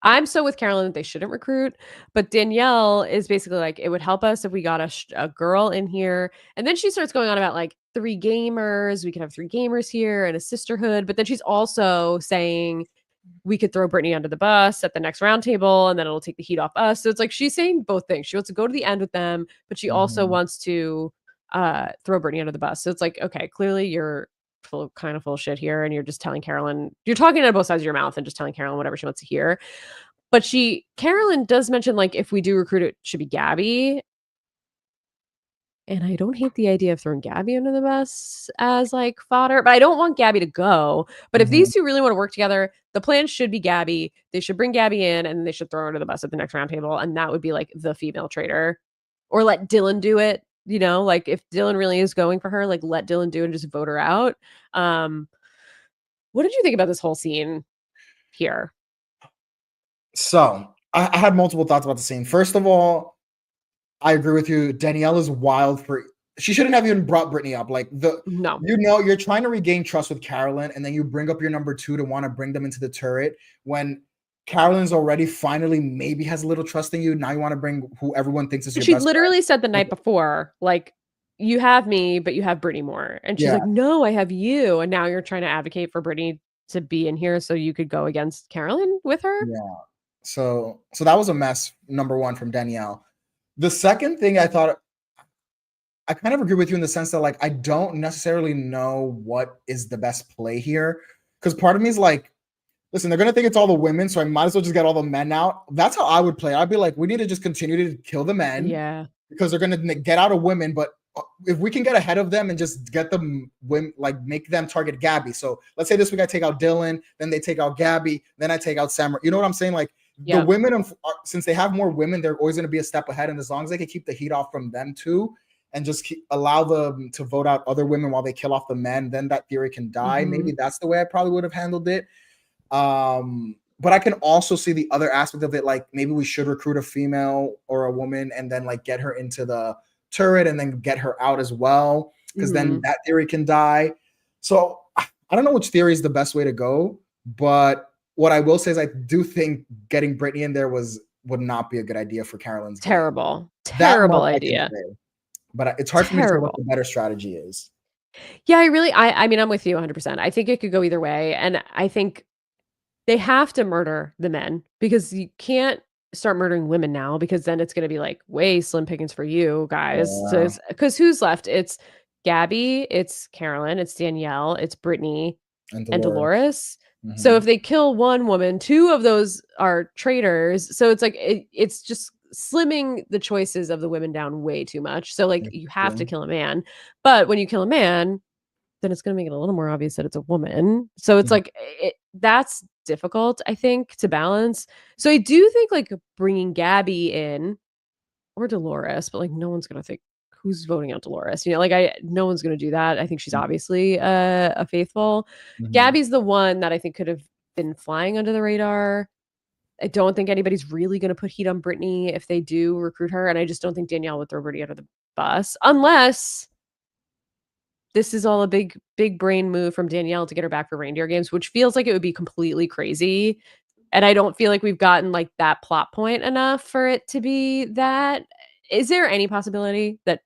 I'm so with Carolyn that they shouldn't recruit, but Danielle is basically like, it would help us if we got a girl in here. And then she starts going on about like 3 gamers. We could have 3 gamers here and a sisterhood. But then she's also saying we could throw Brittany under the bus at the next roundtable and then it'll take the heat off us. So it's like she's saying both things. She wants to go to the end with them, but she also wants to throw Brittany under the bus. So it's like, okay, clearly you're kind of full of shit here, and you're just telling Carolyn, you're talking out of both sides of your mouth and just telling Carolyn whatever she wants to hear. But Carolyn does mention, like, if we do recruit, it should be Gabby. And I don't hate the idea of throwing Gabby under the bus as, like, fodder, but I don't want Gabby to go. But if Mhm. these two really want to work together, the plan should be Gabby. They should bring Gabby in, and they should throw her under the bus at the next roundtable, and that would be, like, the female traitor. Or let Dylan do it, like, if Dylan really is going for her, like, let Dylan do it and just vote her out. Um, what did you think about this whole scene here? So I had multiple thoughts about the scene. First of all, I agree with you. Danielle is wild for. She shouldn't have even brought Brittany up. Like No. you're trying to regain trust with Carolyn, and then you bring up your number 2 to want to bring them into the turret when Carolyn's already finally maybe has a little trust in you. Now you want to bring who everyone thinks is your She best literally friend. said the night before, like, "You have me, but you have Brittany more." And she's Yeah. like, "No, I have you." And now you're trying to advocate for Brittany to be in here so you could go against Carolyn with her? Yeah. So that was a mess, number 1 from Danielle. The second thing I thought I kind of agree with you in the sense that, like, I don't necessarily know what is the best play here. Because part of me is like, listen, they're gonna think it's all the women, so I might as well just get all the men out. That's how I would play. I'd be like, we need to just continue to kill the men Yeah. because they're gonna get out of women. But if we can get ahead of them and just get them women, like make them target Gabby. So let's say this week I take out Dylan, then they take out Gabby, then I take out Samara. You know what I'm saying? Like the Yeah. women, since they have more women, they're always gonna be a step ahead. And as long as they can keep the heat off from them too, and just allow them to vote out other women while they kill off the men, then that theory can die. Mhm. Maybe that's the way I probably would have handled it. But I can also see the other aspect of it, like maybe we should recruit a female or a woman and then like get her into the turret and then get her out as well, because then Mhm. that theory can die. So I don't know which theory is the best way to go, but what I will say is I do think getting Brittany in there would not be a good idea for Carolyn's game. Terrible. That Terrible much I can idea. say. But it's hard for me to say what the Terrible. better strategy is. Yeah, I mean, I'm with you 100%. I think it could go either way, and I think they have to murder the men because you can't start murdering women now because then it's gonna be, like, way slim pickings for you guys. So Yeah. because who's left? It's Gabby, it's Carolyn, it's Danielle, it's Brittany, And and Dolores. Dolores. So Mhm. if they kill one woman, 2 of those are traitors. So it's like it's just slimming the choices of the women down way too much. So, like, you have to Exactly. kill a man. But when you kill a man, then it's gonna make it a little more obvious that it's a woman. So it's Mhm. like that's difficult, I think, to balance. So I do think, like, bringing Gabby in or Dolores, but, like, no one's gonna think, "Who's voting out Dolores?" Like, no one's gonna do that. I think she's obviously a faithful. Mhm. Gabby's the one that I think could have been flying under the radar. I don't think anybody's really gonna put heat on Brittany if they do recruit her, and I just don't think Danielle would throw Brittany under the bus unless this is all a big brain move from Danielle to get her back for reindeer games, which feels like it would be completely crazy, and I don't feel like we've gotten, like, that plot point enough for it to be that. Is there any possibility that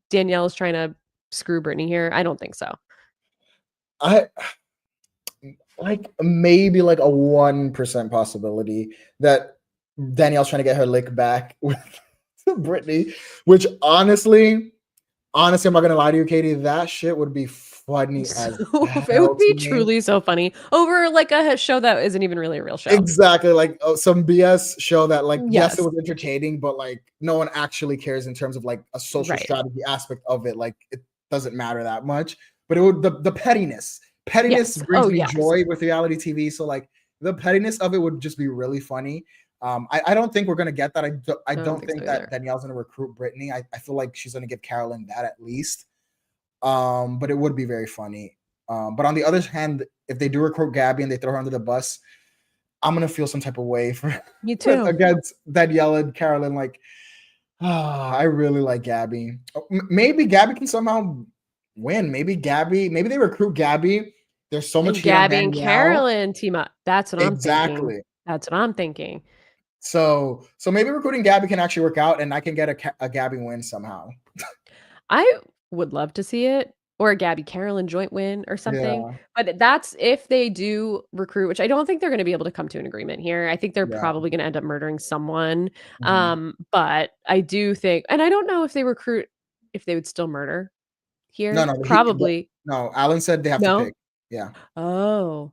Danielle is trying to screw Brittany here? I don't think so. I like maybe like a 1% possibility that Danielle's trying to get her lick back with Brittany, which honestly, I'm not gonna lie to you, Katie, that shit would be funny as So it hell would to be me. truly so funny over, like, a show that isn't even really a real show. Exactly, like some BS show that, like, yes, it Yes. was entertaining, but like no one actually cares in terms of like a social Right. strategy aspect of it. Like it doesn't matter that much. But it would the pettiness. Pettiness Yes. brings Oh, me yes. joy with reality TV. So like the pettiness of it would just be really funny. I don't think we're gonna get that. I I don't don't think so think that either. Danielle's gonna recruit Brittany. I feel like she's gonna give Carolyn that at least. But it would be very funny. But on the other hand, if they do recruit Gabby and they throw her under the bus, I'm gonna feel some type of way for Me too. against Danielle and Carolyn. Like, I really like Gabby. Maybe Gabby can somehow win. Maybe they recruit Gabby. There's so much And heat on Gabby and Danielle. Carolyn team up. That's what I'm thinking. Exactly. That's what I'm thinking. So maybe recruiting Gabby can actually work out, and I can get a Gabby win somehow. I would love to see it or a Gabby Carolyn joint win or something, Yeah, but that's if they do recruit, which I don't think they're gonna be able to come to an agreement here. I think they're yeah. probably gonna end up murdering someone, Mhm. but I do think and I don't know if they recruit if they would still murder. No, here? no, Probably. no. Alan said they have to No? pick. Yeah, Oh,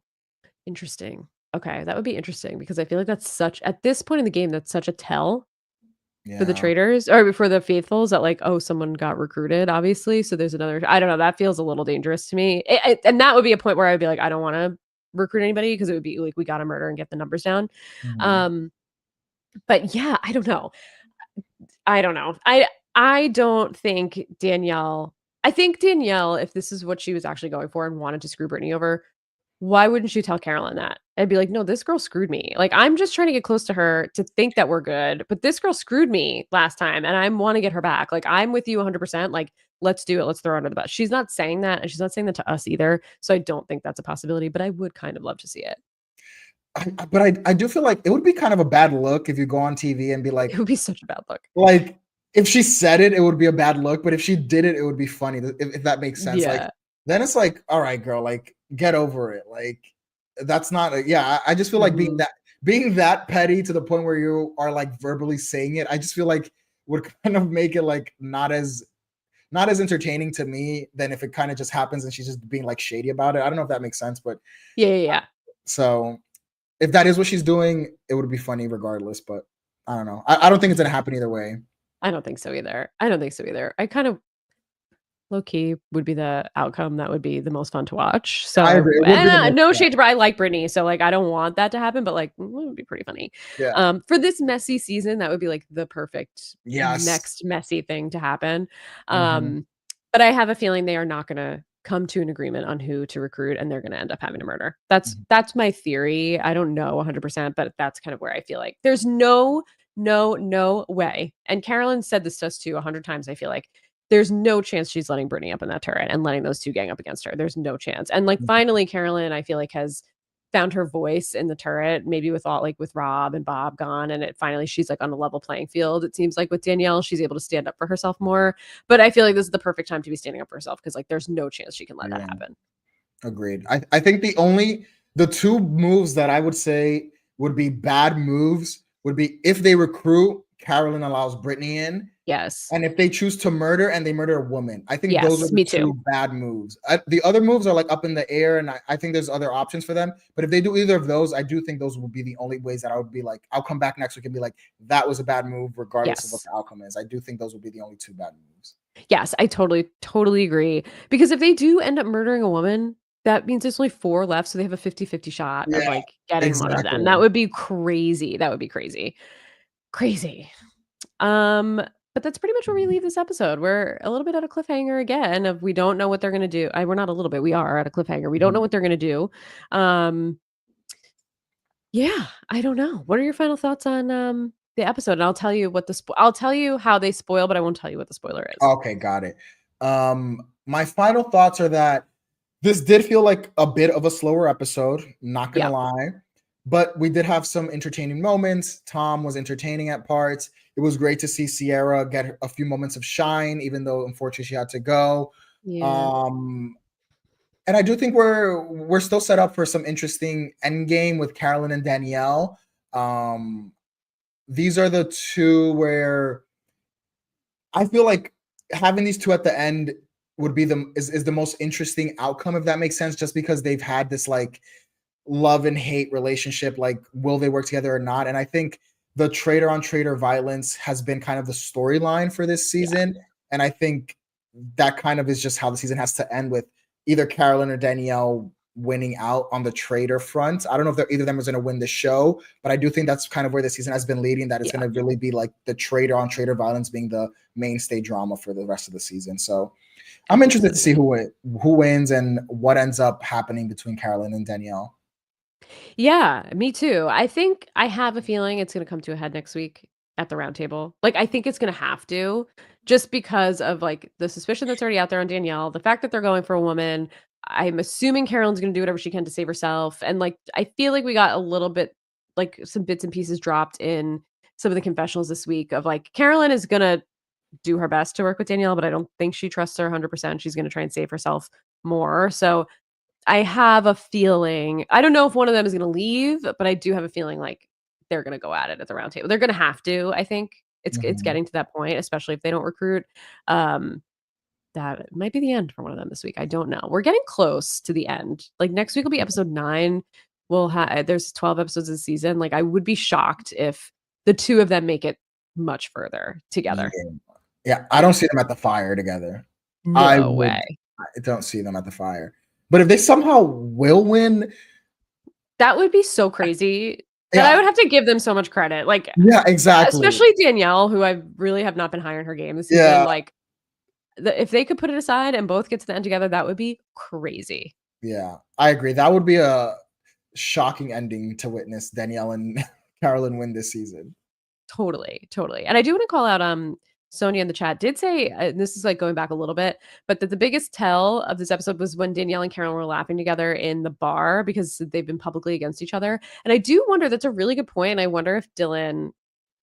interesting. Okay, that would be interesting because I feel like that's such at this point in the game, that's such a tell for the yeah. traitors or for the faithfuls that like, oh, someone got recruited, obviously. So there's another. I don't know. That feels a little dangerous to me. And that would be a point where I'd be like, I don't want to recruit anybody because it would be like we got to murder and get the numbers down. Mhm. Um, but yeah, I don't know. I don't know. I don't think Danielle. I think Danielle, if this is what she was actually going for and wanted to screw Brittany over, why wouldn't you tell Carolyn that? I'd be like, no, this girl screwed me. Like, I'm just trying to get close to her to think that we're good, but this girl screwed me last time and I want to get her back. Like, I'm with you 100%. Like, let's do it. Let's throw her under the bus. She's not saying that, and she's not saying that to us either. So I don't think that's a possibility, but I would kind of love to see it. But I do feel like it would be kind of a bad look if you go on TV and be It would be such a bad look. like if she said it, it would be a bad look. But if she did it, it would be funny. If that makes sense. Like Yeah. then it's like, all right, girl, like get over it. Like that's not. Yeah, I just feel like Mhm. being that petty to the point where you are like verbally saying it. I just feel like would kind of make it like not as entertaining to me than if it kind of just happens and she's just being like shady about it. I don't know if that makes sense, but Yeah. so if that is what she's doing, it would be funny regardless. But I don't know. I don't think it's gonna happen either way. I don't think so either. I kind of low key would be the outcome that would be the most fun to watch. I So, agree. It would be and the most no fun. shade to I like Brittany, so like I don't want that to happen, but like it would be pretty funny. Yeah. For this messy season, that would be like the perfect Yes. next messy thing to happen. Mhm. But I have a feeling they are not going to come to an agreement on who to recruit, and they're going to end up having to murder. Mhm. That's my theory. I don't know 100%, but that's kind of where I feel like there's no way. And Carolyn said this to us too 100 times. I feel like there's no chance she's letting Brittany up in that turret and letting those two gang up against her. There's no chance. And like finally, Carolyn, I feel like has found her voice in the turret, maybe with all like with Rob and Bob gone. And it finally she's like on a level playing field. It seems like with Danielle, she's able to stand up for herself more. But I feel like this is the perfect time to be standing up for herself because like there's no chance she can let that Yeah. happen. Agreed. I think the two moves that I would say would be bad moves would be if they recruit, Carolyn allows Brittany in. Yes. And if they choose to murder and they murder a woman, I think those are Yes, the me two too. bad moves. The other moves are like up in the air, and I think there's other options for them. But if they do either of those, I do think those will be the only ways that I would be like, I'll come back next week and be like, that was a bad move, regardless of what Yes. the outcome is. I do think those will be the only two bad moves. Yes, I totally agree. Because if they do end up murdering a woman, that means there's only 4 left, so they have a 50-50 shot of, Yeah, like, getting one of them. exactly. That would be crazy. That would be crazy. Crazy. But that's pretty much where we leave this episode. We're a little bit at a cliffhanger again of we don't know what they're gonna do. We're not a little bit, we are at a cliffhanger. We don't know what they're gonna do. Um, yeah, I don't know. What are your final thoughts on, the episode? And I'll tell you what I'll tell you how they spoil, but I won't tell you what the spoiler is. Okay, got it. My final thoughts are that this did feel like a bit of a slower episode, not gonna Yeah. lie, but we did have some entertaining moments. Tom was entertaining at parts. It was great to see Sierra get a few moments of shine, even though unfortunately she had to go. Yeah. Um, and I do think we're still set up for some interesting end game with Carolyn and Danielle. These are the two where I feel like having these two at the end would be is the most interesting outcome, if that makes sense, just because they've had this like love and hate relationship. Like, will they work together or not? And I think the traitor on traitor violence has been kind of the storyline for this Yeah. season. And I think that kind of is just how the season has to end, with either Carolyn or Danielle winning out on the traitor front. I don't know if either of them is going to win the show, but I do think that's kind of where the season has been leading, that it's Yeah. going to really be like the traitor on traitor violence being the mainstay drama for the rest of the season. So I'm interested to see who wins and what ends up happening between Carolyn and Danielle. Yeah, me too. I think I have a feeling it's gonna come to a head next week at the round table. Like, I think it's gonna have to, just because of, like, the suspicion that's already out there on Danielle, the fact that they're going for a woman. I'm assuming Carolyn's gonna do whatever she can to save herself, and, like, I feel like we got a little bit like, some bits and pieces dropped in some of the confessionals this week of, like, Carolyn is gonna do her best to work with Danielle, but I don't think she trusts her 100%. She's gonna try and save herself more, so I have a feeling I don't know if one of them is gonna leave, but I do have a feeling, like, they're gonna go at it at the round table. They're gonna have to, I think. It's Mhm. getting to that point, especially if they don't recruit. Um, that might be the end for one of them this week. I don't know. We're getting close to the end. Like next week will be episode 9. We'll have there's 12 episodes of the season. Like I would be shocked if the two of them make it much further together. Yeah, I don't see them at the fire together. No way. I don't see them at the fire. But if they somehow will win, that would be so crazy. But I would have to give them so much credit. Like, yeah, exactly. Especially Danielle, who I really have not been high on her game this season. Yeah. Like, if they could put it aside and both get to the end together, that would be crazy. Yeah, I agree. That would be a shocking ending to witness Danielle and Carolyn win this season. Totally. And I do want to call out Sonia in the chat did say, and this is like going back a little bit, but that the biggest tell of this episode was when Danielle and Carolyn were laughing together in the bar because they've been publicly against each other. And I do wonder, that's a really good point. And I wonder if Dylan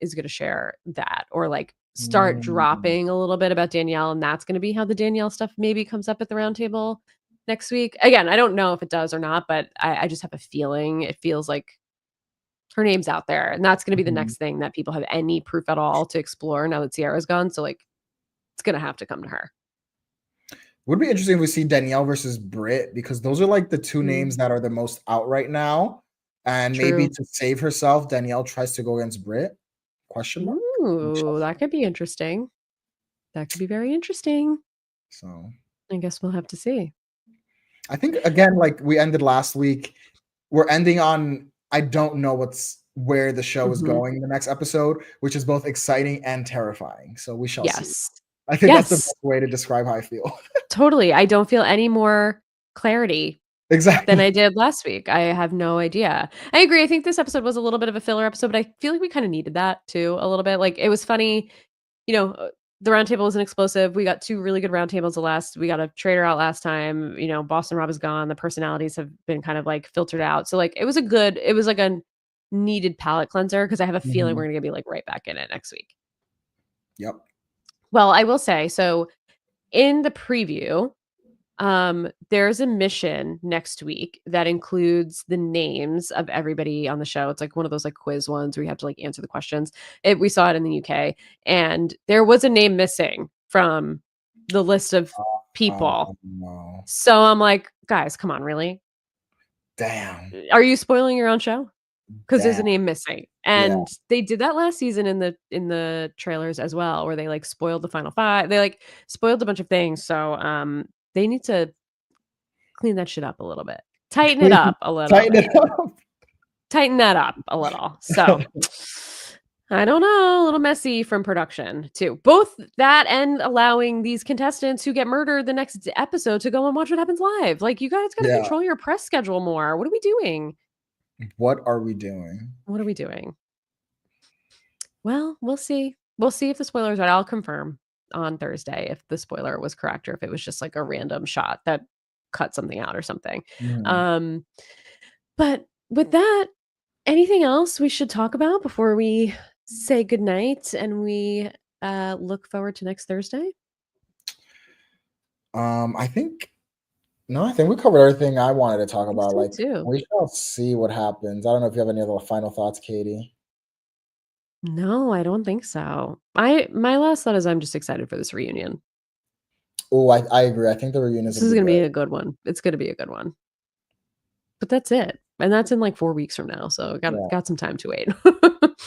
is going to share that or like start dropping a little bit about Danielle. And that's going to be how the Danielle stuff maybe comes up at the roundtable next week. Again, I don't know if it does or not, but I just have a feeling it feels like her name's out there, and that's going to be the next thing that people have any proof at all to explore now that Sierra's gone. So like, it's going to have to come to her. Would be interesting if we see Danielle versus Britt, because those are like the two names that are the most out right now. And maybe to save herself, Danielle tries to go against Britt. Question mark. Ooh, that could be interesting. That could be very interesting. So I guess we'll have to see. I think again, like we ended last week, we're ending on I don't know where the show is going in the next episode, which is both exciting and terrifying. So we shall see. I think that's the best way to describe how I feel. Totally. I don't feel any more clarity than I did last week. I have no idea. I agree. I think this episode was a little bit of a filler episode, but I feel like we kind of needed that too, a little bit. Like it was funny, you know, the roundtable wasn't explosive. We got 2 really good roundtables. We got a traitor out last time. You know, Boston Rob is gone. The personalities have been kind of like filtered out. So like it was like a needed palate cleanser because I have a feeling we're gonna be like right back in it next week. Yep. Well, I will say, so in the preview, there's a mission next week that includes the names of everybody on the show. It's like one of those like quiz ones where you have to like answer the questions. We saw it in the UK, and there was a name missing from the list of people. No. So I'm like, guys, come on, really? Damn. Are you spoiling your own show? Because there's a name missing. And they did that last season in the trailers as well, where they like spoiled the final 5. They like spoiled a bunch of things. So they need to clean that shit up a little bit. Tighten it up a little. Tighten that up a little. So I don't know, a little messy from production too. Both that and allowing these contestants who get murdered the next episode to go and watch what happens live. Like you guys got to control your press schedule more. What are we doing? What are we doing? Well, we'll see. We'll see if the spoiler's right. I'll confirm on Thursday if the spoiler was correct or if it was just like a random shot that cut something out or something. But with that, anything else we should talk about before we say goodnight and we look forward to next Thursday? I think we covered everything I wanted to talk about. So like too. We shall see what happens. I don't know if you have any other final thoughts, Katie. No, I don't think so. My last thought is I'm just excited for this reunion. Oh, I agree. I think the reunion is going to be a good one. It's going to be a good one. But that's it. And that's in like 4 weeks from now. So got some time to wait.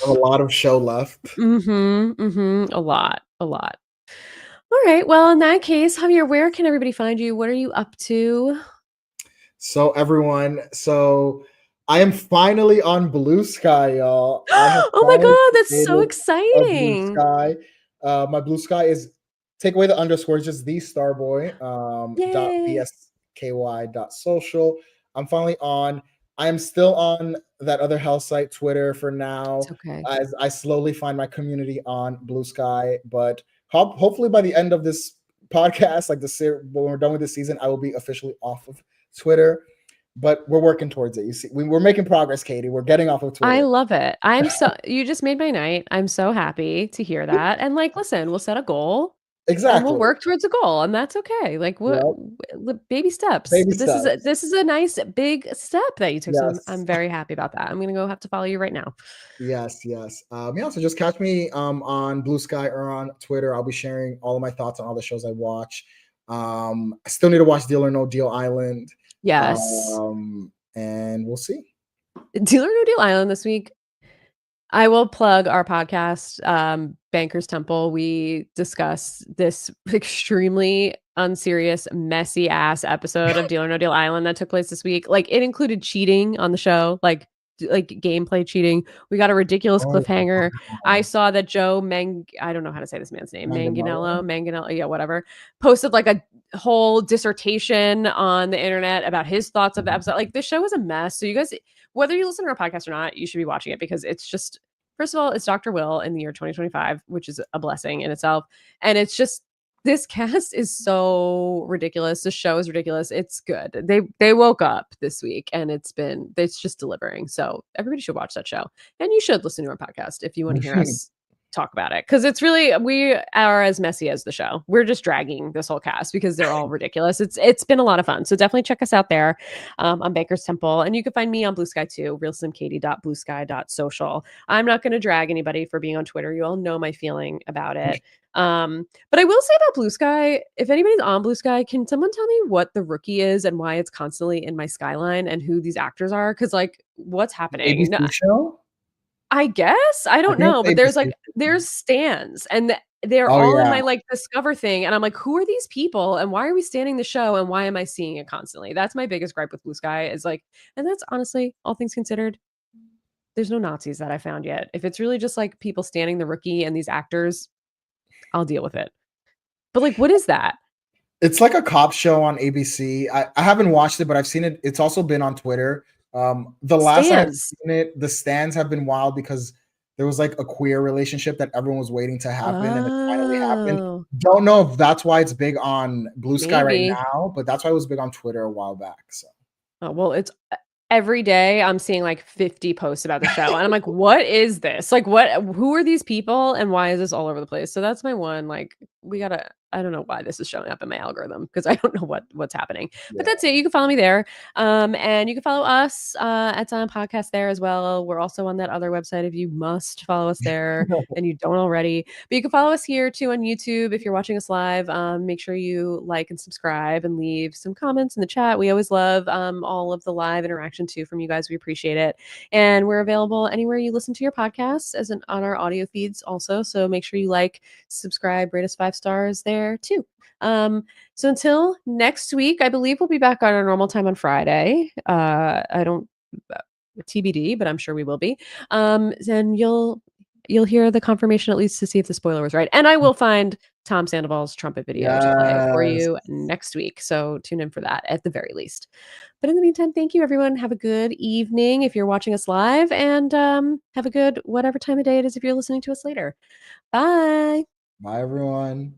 A lot of show left. A lot. All right. Well, in that case, Javier, where can everybody find you? What are you up to? So everyone, I am finally on Blue Sky, y'all. Oh my God, that's so exciting. Blue Sky. My Blue Sky is, take away the underscore, just the Starboy, .bsky.social. I'm finally on. I am still on that other hell site, Twitter, for now. It's okay. As I slowly find my community on Blue Sky. But hopefully by the end of this podcast, like when we're done with this season, I will be officially off of Twitter. But we're working towards it. You see, we're making progress, Katie. We're getting off of Twitter. I love it. You just made my night. I'm so happy to hear that. And like, listen, we'll set a goal. Exactly. And we'll work towards a goal, and that's okay. Like baby steps. This is a nice big step that you took. Yes. So I'm very happy about that. I'm gonna go have to follow you right now. Yes. So just catch me on Blue Sky or on Twitter. I'll be sharing all of my thoughts on all the shows I watch. I still need to watch Deal or No Deal Island. Yes. And we'll see. Deal or No Deal Island this week. I will plug our podcast, Banker's Temple. We discuss this extremely unserious, messy ass episode of Deal or No Deal Island that took place this week. Like, it included cheating on the show, like gameplay cheating. We got a ridiculous cliffhanger. I saw that I don't know how to say this man's name, Manganello, yeah, whatever, posted like a whole dissertation on the internet about his thoughts of the episode. Like, this show was a mess. So you guys, whether you listen to our podcast or not, you should be watching it, because it's just, first of all, it's Dr. Will in the year 2025, which is a blessing in itself. And it's just, this cast is so ridiculous. The show is ridiculous. It's good. They woke up this week, and it's just delivering. So everybody should watch that show. And you should listen to our podcast if you want to hear us talk about it, because it's really, we are as messy as the show. We're just dragging this whole cast because they're all ridiculous. It's been a lot of fun. So definitely check us out there on Baker's Temple, and you can find me on Blue Sky too, realslimkatie.bluesky.social. I'm not going to drag anybody for being on Twitter. You all know my feeling about it. But I will say about Blue Sky, if anybody's on Blue Sky, can someone tell me what The Rookie is and why it's constantly in my skyline, and who these actors are? Because, like, what's happening? ABC show? I guess. I don't know. But there's stands, and they're all in my like Discover thing. And I'm like, who are these people? And why are we standing the show? And why am I seeing it constantly? That's my biggest gripe with Blue Sky, is like, and that's honestly, all things considered, there's no Nazis that I found yet. If it's really just like people standing The Rookie and these actors, I'll deal with it. But like, what is that? It's like a cop show on ABC. I haven't watched it, but I've seen it. It's also been on Twitter. The last time I've seen it, the stands have been wild because there was like a queer relationship that everyone was waiting to happen, and it finally happened. Don't know if that's why it's big on Blue Sky right now, but that's why it was big on Twitter a while back. So, well, it's every day I'm seeing like 50 posts about the show, and I'm like, what is this? Like, who are these people, and why is this all over the place? So that's my one. Like, I don't know why this is showing up in my algorithm, because I don't know what's happening. But that's it. You can follow me there. And you can follow us at Zion Podcast there as well. We're also on that other website if you must follow us there and you don't already. But you can follow us here too on YouTube if you're watching us live. Make sure you like and subscribe and leave some comments in the chat. We always love all of the live interaction too from you guys. We appreciate it. And we're available anywhere you listen to your podcasts, on our audio feeds also. So make sure you like, subscribe, rate us 5 stars there too. So until next week, I believe we'll be back on our normal time on Friday. I don't TBD, but I'm sure we will be. And you'll hear the confirmation at least to see if the spoiler was right. And I will find Tom Sandoval's trumpet video to play for you next week. So tune in for that at the very least. But in the meantime, thank you, everyone. Have a good evening if you're watching us live, and have a good whatever time of day it is if you're listening to us later. Bye. Bye, everyone.